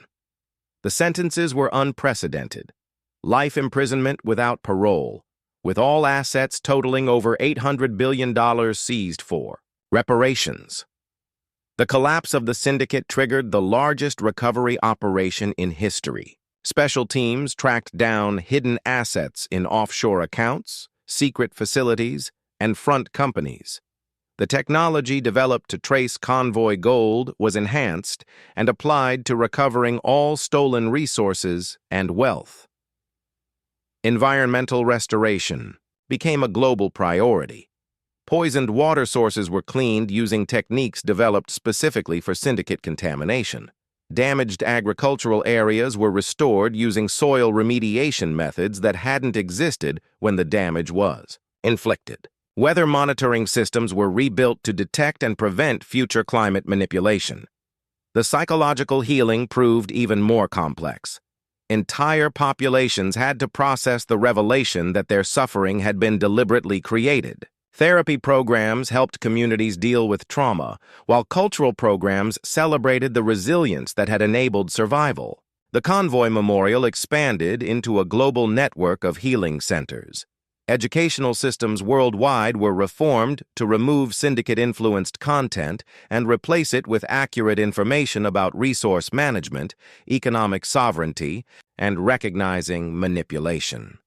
The sentences were unprecedented. Life imprisonment without parole, with all assets totaling over $800 billion seized for reparations. The collapse of the syndicate triggered the largest recovery operation in history. Special teams tracked down hidden assets in offshore accounts, secret facilities, and front companies. The technology developed to trace convoy gold was enhanced and applied to recovering all stolen resources and wealth. Environmental restoration became a global priority. Poisoned water sources were cleaned using techniques developed specifically for syndicate contamination. Damaged agricultural areas were restored using soil remediation methods that hadn't existed when the damage was inflicted. Weather monitoring systems were rebuilt to detect and prevent future climate manipulation. The psychological healing proved even more complex. Entire populations had to process the revelation that their suffering had been deliberately created. Therapy programs helped communities deal with trauma, while cultural programs celebrated the resilience that had enabled survival. The Convoy Memorial expanded into a global network of healing centers. Educational systems worldwide were reformed to remove syndicate-influenced content and replace it with accurate information about resource management, economic sovereignty, and recognizing manipulation.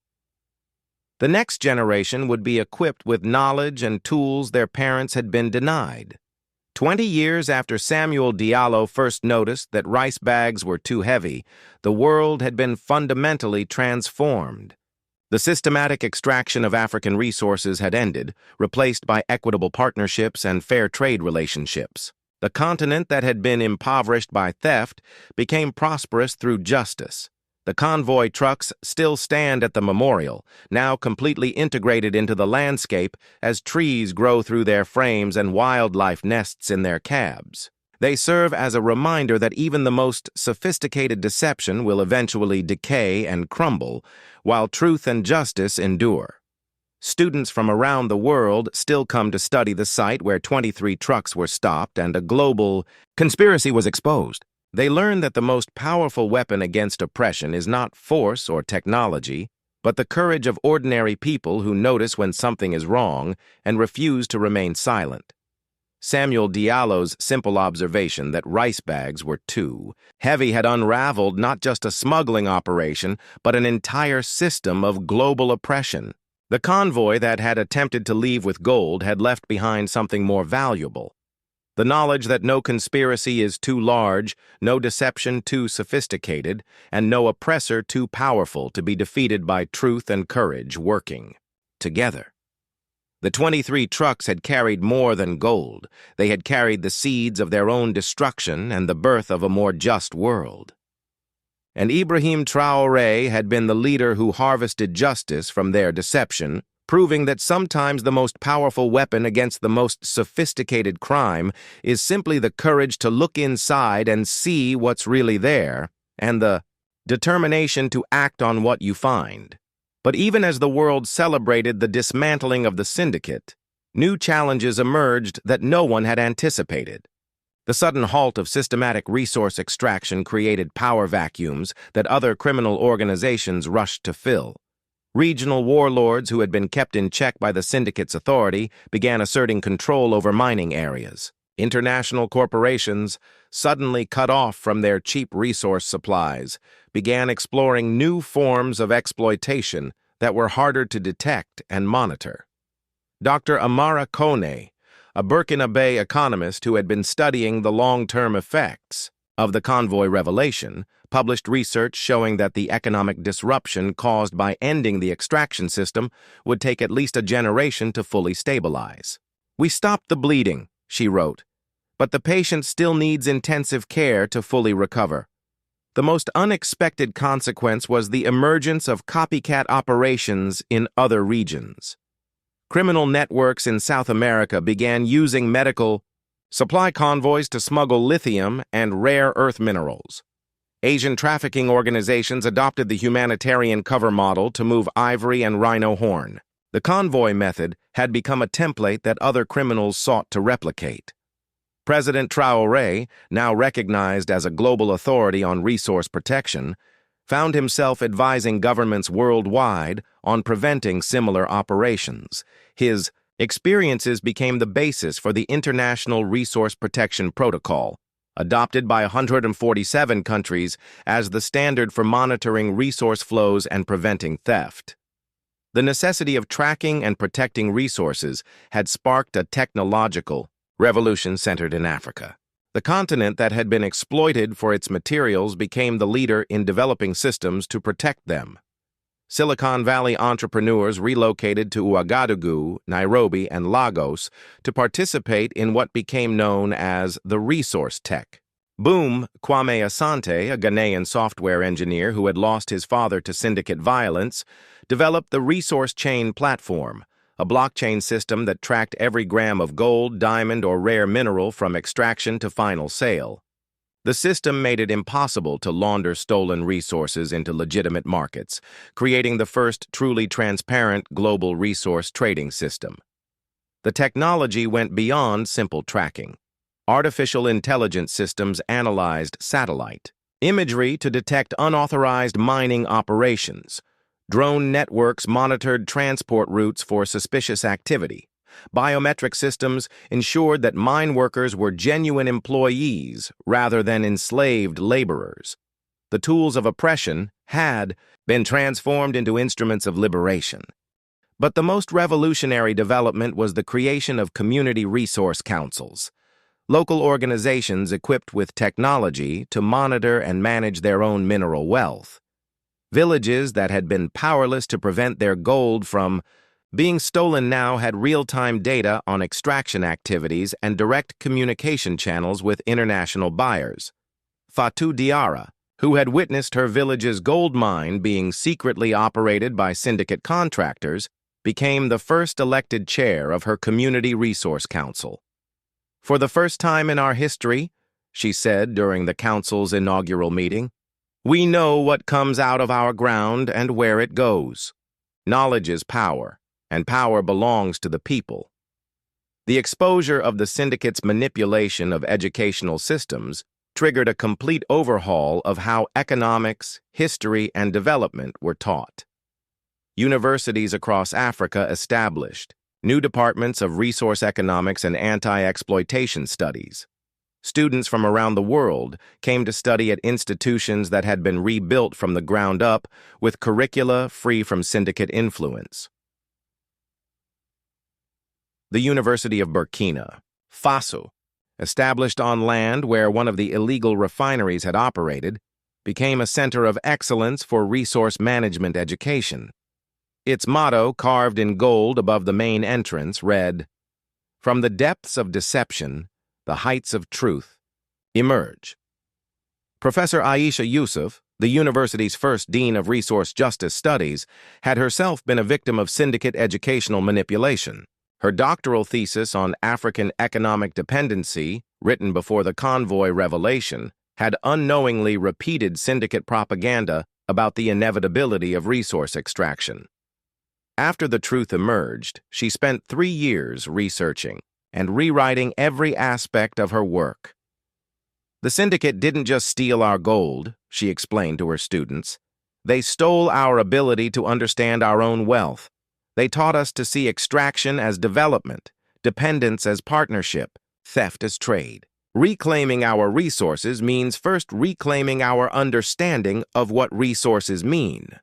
The next generation would be equipped with knowledge and tools their parents had been denied. 20 years after Samuel Diallo first noticed that rice bags were too heavy, the world had been fundamentally transformed. The systematic extraction of African resources had ended, replaced by equitable partnerships and fair trade relationships. The continent that had been impoverished by theft became prosperous through justice. The convoy trucks still stand at the memorial, now completely integrated into the landscape as trees grow through their frames and wildlife nests in their cabs. They serve as a reminder that even the most sophisticated deception will eventually decay and crumble, while truth and justice endure. Students from around the world still come to study the site where 23 trucks were stopped and a global conspiracy was exposed. They learn that the most powerful weapon against oppression is not force or technology, but the courage of ordinary people who notice when something is wrong and refuse to remain silent. Samuel Diallo's simple observation that rice bags were too heavy had unraveled not just a smuggling operation, but an entire system of global oppression. The convoy that had attempted to leave with gold had left behind something more valuable. The knowledge that no conspiracy is too large, no deception too sophisticated, and no oppressor too powerful to be defeated by truth and courage working together. The 23 trucks had carried more than gold. They had carried the seeds of their own destruction and the birth of a more just world. And Ibrahim Traoré had been the leader who harvested justice from their deception, proving that sometimes the most powerful weapon against the most sophisticated crime is simply the courage to look inside and see what's really there, and the determination to act on what you find. But even as the world celebrated the dismantling of the syndicate, new challenges emerged that no one had anticipated. The sudden halt of systematic resource extraction created power vacuums that other criminal organizations rushed to fill. Regional warlords who had been kept in check by the syndicate's authority began asserting control over mining areas. International corporations, suddenly cut off from their cheap resource supplies, began exploring new forms of exploitation that were harder to detect and monitor. Dr. Amara Kone, a Burkinabe economist who had been studying the long-term effects of the convoy revelation, published research showing that the economic disruption caused by ending the extraction system would take at least a generation to fully stabilize. "We stopped the bleeding," she wrote, "but the patient still needs intensive care to fully recover." The most unexpected consequence was the emergence of copycat operations in other regions. Criminal networks in South America began using medical supply convoys to smuggle lithium and rare earth minerals. Asian trafficking organizations adopted the humanitarian cover model to move ivory and rhino horn. The convoy method had become a template that other criminals sought to replicate. President Traoré, now recognized as a global authority on resource protection, found himself advising governments worldwide on preventing similar operations. His experiences became the basis for the International Resource Protection Protocol, adopted by 147 countries as the standard for monitoring resource flows and preventing theft. The necessity of tracking and protecting resources had sparked a technological revolution centered in Africa. The continent that had been exploited for its materials became the leader in developing systems to protect them. Silicon Valley entrepreneurs relocated to Ouagadougou, Nairobi, and Lagos to participate in what became known as the resource tech. Boom Kwame Asante, a Ghanaian software engineer who had lost his father to syndicate violence, developed the Resource Chain Platform, a blockchain system that tracked every gram of gold, diamond, or rare mineral from extraction to final sale. The system made it impossible to launder stolen resources into legitimate markets, creating the first truly transparent global resource trading system. The technology went beyond simple tracking. Artificial intelligence systems analyzed satellite imagery to detect unauthorized mining operations. Drone networks monitored transport routes for suspicious activity. Biometric systems ensured that mine workers were genuine employees rather than enslaved laborers. The tools of oppression had been transformed into instruments of liberation. But the most revolutionary development was the creation of community resource councils, local organizations equipped with technology to monitor and manage their own mineral wealth. Villages that had been powerless to prevent their gold from being stolen now had real-time data on extraction activities and direct communication channels with international buyers. Fatou Diarra, who had witnessed her village's gold mine being secretly operated by syndicate contractors, became the first elected chair of her Community Resource Council. "For the first time in our history," she said during the council's inaugural meeting, "we know what comes out of our ground and where it goes. Knowledge is power, and power belongs to the people." The exposure of the syndicate's manipulation of educational systems triggered a complete overhaul of how economics, history, and development were taught. Universities across Africa established new departments of resource economics and anti-exploitation studies. Students from around the world came to study at institutions that had been rebuilt from the ground up with curricula free from syndicate influence. The University of Burkina Faso, established on land where one of the illegal refineries had operated, became a center of excellence for resource management education. Its motto, carved in gold above the main entrance, read, "From the depths of deception, the heights of truth emerge." Professor Aisha Yusuf, the university's first dean of resource justice studies, had herself been a victim of syndicate educational manipulation. Her doctoral thesis on African economic dependency, written before the convoy revelation, had unknowingly repeated syndicate propaganda about the inevitability of resource extraction. After the truth emerged, she spent 3 years researching and rewriting every aspect of her work. "The syndicate didn't just steal our gold," she explained to her students. "They stole our ability to understand our own wealth. They taught us to see extraction as development, dependence as partnership, theft as trade. Reclaiming our resources means first reclaiming our understanding of what resources mean."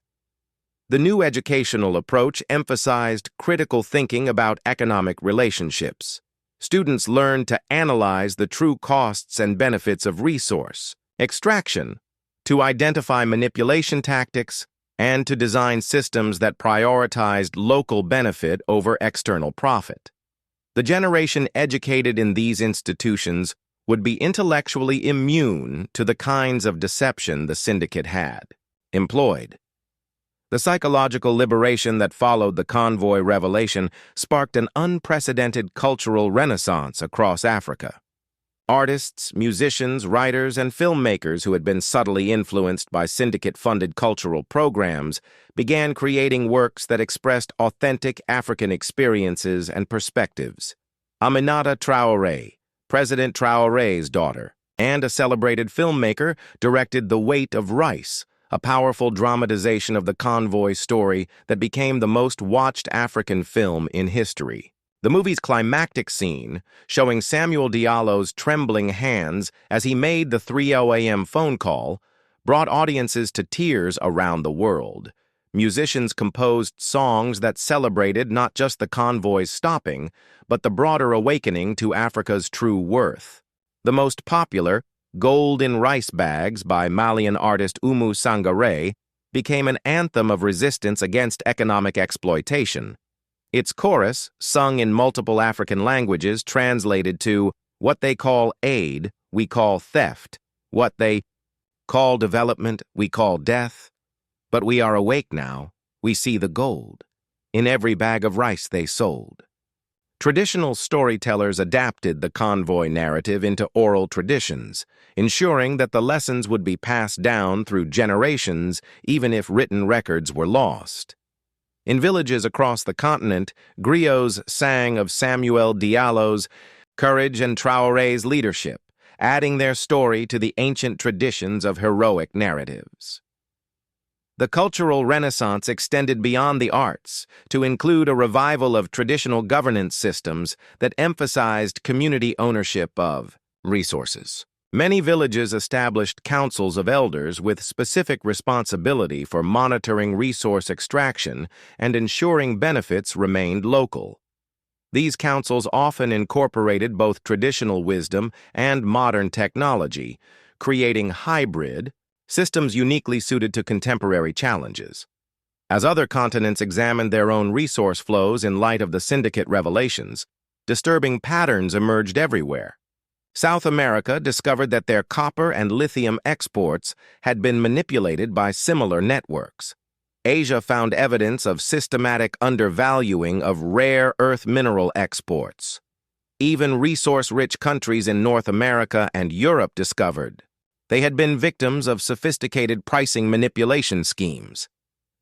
The new educational approach emphasized critical thinking about economic relationships. Students learned to analyze the true costs and benefits of resource extraction, to identify manipulation tactics, and to design systems that prioritized local benefit over external profit. The generation educated in these institutions would be intellectually immune to the kinds of deception the syndicate had employed. The psychological liberation that followed the convoy revelation sparked an unprecedented cultural renaissance across Africa. Artists, musicians, writers, and filmmakers who had been subtly influenced by syndicate-funded cultural programs began creating works that expressed authentic African experiences and perspectives. Aminata Traoré, President Traoré's daughter, and a celebrated filmmaker, directed The Weight of Rice, a powerful dramatization of the convoy story that became the most watched African film in history. The movie's climactic scene, showing Samuel Diallo's trembling hands as he made the 3:00 a.m. phone call, brought audiences to tears around the world. Musicians composed songs that celebrated not just the convoy's stopping, but the broader awakening to Africa's true worth. The most popular, Gold in Rice Bags by Malian artist Oumou Sangaré, became an anthem of resistance against economic exploitation. Its chorus, sung in multiple African languages, translated to, "What they call aid, we call theft. What they call development, we call death. But we are awake now, we see the gold in every bag of rice they sold." Traditional storytellers adapted the convoy narrative into oral traditions, ensuring that the lessons would be passed down through generations even if written records were lost. In villages across the continent, griots sang of Samuel Diallo's courage and Traoré's leadership, adding their story to the ancient traditions of heroic narratives. The cultural renaissance extended beyond the arts to include a revival of traditional governance systems that emphasized community ownership of resources. Many villages established councils of elders with specific responsibility for monitoring resource extraction and ensuring benefits remained local. These councils often incorporated both traditional wisdom and modern technology, creating hybrid systems uniquely suited to contemporary challenges. As other continents examined their own resource flows in light of the syndicate revelations, disturbing patterns emerged everywhere. South America discovered that their copper and lithium exports had been manipulated by similar networks. Asia found evidence of systematic undervaluing of rare earth mineral exports. Even resource-rich countries in North America and Europe discovered they had been victims of sophisticated pricing manipulation schemes.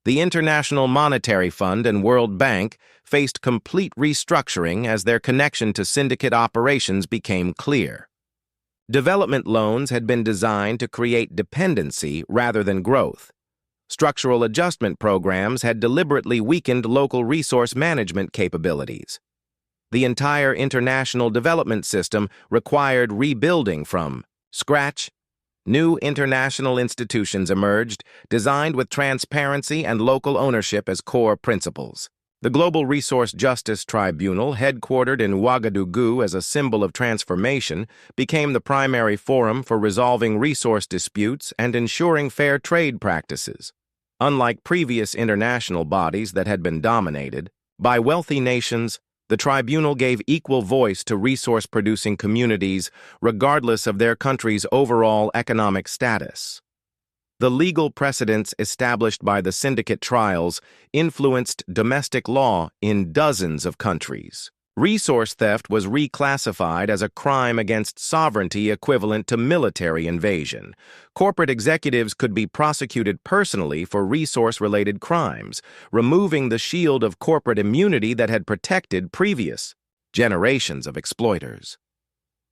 The International Monetary Fund and World Bank faced complete restructuring as their connection to syndicate operations became clear. Development loans had been designed to create dependency rather than growth. Structural adjustment programs had deliberately weakened local resource management capabilities. The entire international development system required rebuilding from scratch. New international institutions emerged, designed with transparency and local ownership as core principles. The Global Resource Justice Tribunal, headquartered in Ouagadougou as a symbol of transformation, became the primary forum for resolving resource disputes and ensuring fair trade practices. Unlike previous international bodies that had been dominated by wealthy nations, the tribunal gave equal voice to resource-producing communities regardless of their country's overall economic status. The legal precedents established by the syndicate trials influenced domestic law in dozens of countries. Resource theft was reclassified as a crime against sovereignty equivalent to military invasion. Corporate executives could be prosecuted personally for resource-related crimes, removing the shield of corporate immunity that had protected previous generations of exploiters.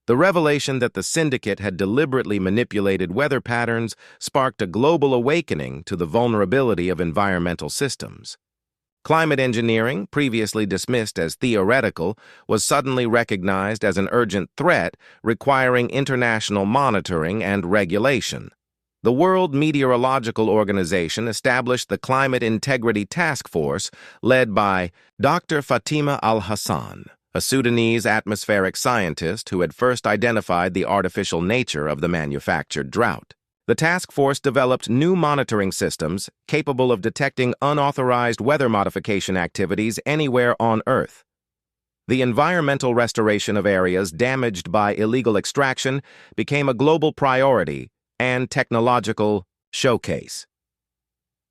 The revelation that the syndicate had deliberately manipulated weather patterns sparked a global awakening to the vulnerability of environmental systems. Climate engineering, previously dismissed as theoretical, was suddenly recognized as an urgent threat requiring international monitoring and regulation. The World Meteorological Organization established the Climate Integrity Task Force, led by Dr. Fatima Al-Hassan, a Sudanese atmospheric scientist who had first identified the artificial nature of the manufactured drought. The task force developed new monitoring systems capable of detecting unauthorized weather modification activities anywhere on Earth. The environmental restoration of areas damaged by illegal extraction became a global priority and technological showcase.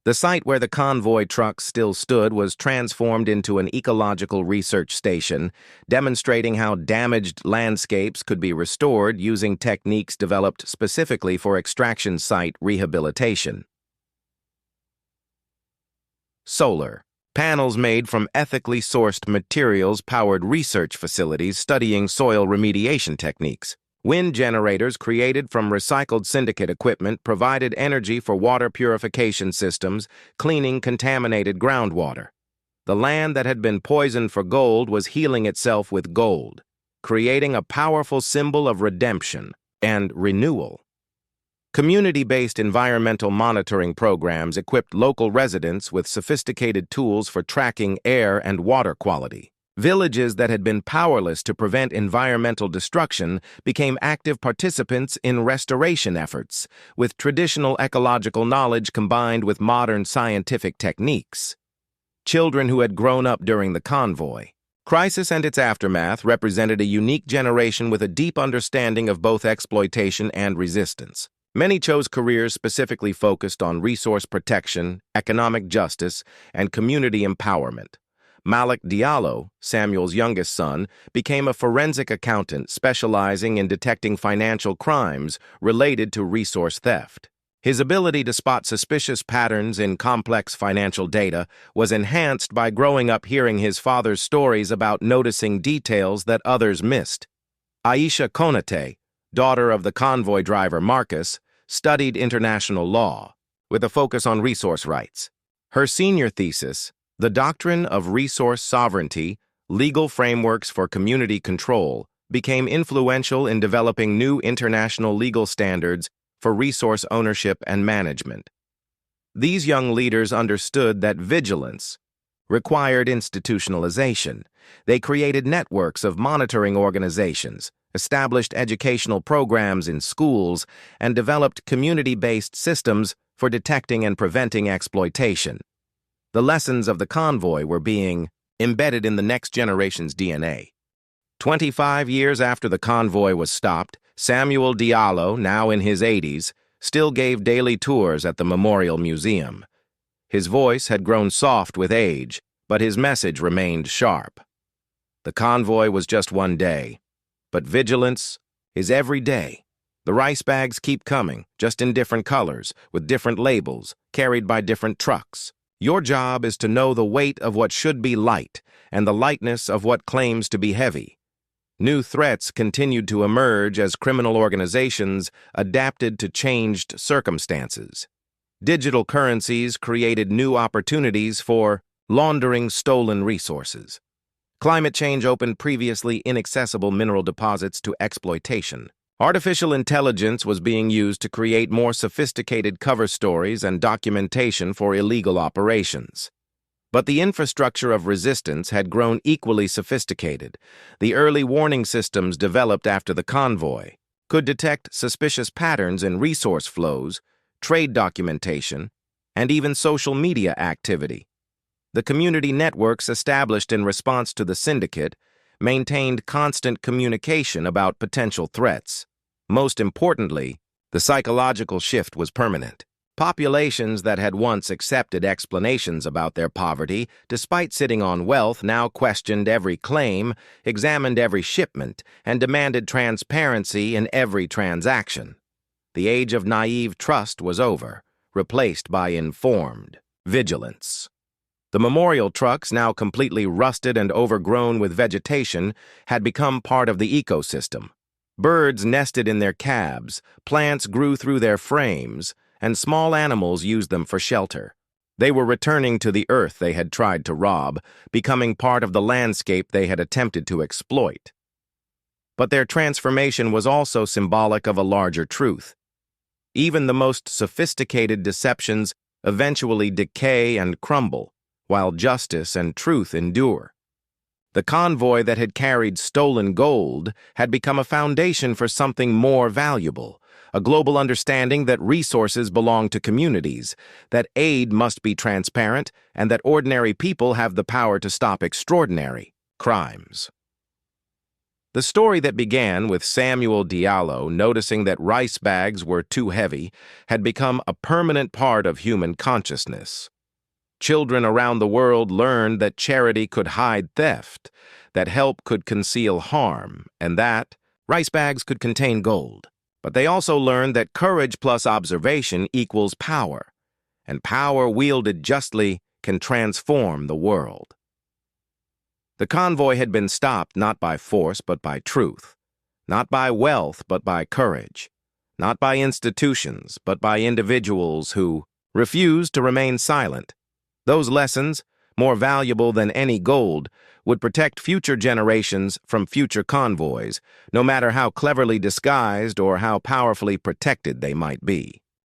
The site where the convoy trucks still stood was transformed into an ecological research station, demonstrating how damaged landscapes could be restored using techniques developed specifically for extraction site rehabilitation. Solar. Panels made from ethically sourced materials powered research facilities studying soil remediation techniques. Wind generators created from recycled syndicate equipment provided energy for water purification systems, cleaning contaminated groundwater. The land that had been poisoned for gold was healing itself with gold, creating a powerful symbol of redemption and renewal. Community-based environmental monitoring programs equipped local residents with sophisticated tools for tracking air and water quality. Villages that had been powerless to prevent environmental destruction became active participants in restoration efforts, with traditional ecological knowledge combined with modern scientific techniques. Children who had grown up during the convoy. Crisis and its aftermath represented a unique generation with a deep understanding of both exploitation and resistance. Many chose careers specifically focused on resource protection, economic justice, and community empowerment. Samuel Diallo, Samuel's youngest son, became a forensic accountant specializing in detecting financial crimes related to resource theft. His ability to spot suspicious patterns in complex financial data was enhanced by growing up hearing his father's stories about noticing details that others missed. Aisha Konate, daughter of the convoy driver Marcus, studied international law, with a focus on resource rights. Her senior thesis, The Doctrine of Resource Sovereignty, Legal Frameworks for Community Control, became influential in developing new international legal standards for resource ownership and management. These young leaders understood that vigilance required institutionalization. They created networks of monitoring organizations, established educational programs in schools, and developed community-based systems for detecting and preventing exploitation. The lessons of the convoy were being embedded in the next generation's DNA. 25 years after the convoy was stopped, Samuel Diallo, now in his 80s, still gave daily tours at the Memorial Museum. His voice had grown soft with age, but his message remained sharp. The convoy was just one day, but vigilance is every day. The rice bags keep coming, just in different colors, with different labels, carried by different trucks. Your job is to know the weight of what should be light and the lightness of what claims to be heavy. New threats continued to emerge as criminal organizations adapted to changed circumstances. Digital currencies created new opportunities for laundering stolen resources. Climate change opened previously inaccessible mineral deposits to exploitation. Artificial intelligence was being used to create more sophisticated cover stories and documentation for illegal operations. But the infrastructure of resistance had grown equally sophisticated. The early warning systems developed after the convoy could detect suspicious patterns in resource flows, trade documentation, and even social media activity. The community networks established in response to the syndicate maintained constant communication about potential threats. Most importantly, the psychological shift was permanent. Populations that had once accepted explanations about their poverty, despite sitting on wealth, now questioned every claim, examined every shipment, and demanded transparency in every transaction. The age of naive trust was over, replaced by informed vigilance. The memorial trucks, now completely rusted and overgrown with vegetation, had become part of the ecosystem. Birds nested in their cabs, plants grew through their frames, and small animals used them for shelter. They were returning to the earth they had tried to rob, becoming part of the landscape they had attempted to exploit. But their transformation was also symbolic of a larger truth. Even the most sophisticated deceptions eventually decay and crumble, while justice and truth endure. The convoy that had carried stolen gold had become a foundation for something more valuable, a global understanding that resources belong to communities, that aid must be transparent, and that ordinary people have the power to stop extraordinary crimes. The story that began with Samuel Diallo noticing that rice bags were too heavy had become a permanent part of human consciousness. Children around the world learned that charity could hide theft, that help could conceal harm, and that rice bags could contain gold. But they also learned that courage plus observation equals power, and power wielded justly can transform the world. The convoy had been stopped not by force but by truth, not by wealth but by courage, not by institutions but by individuals who refused to remain silent. Those lessons, more valuable than any gold, would protect future generations from future convoys, no matter how cleverly disguised or how powerfully protected they might be.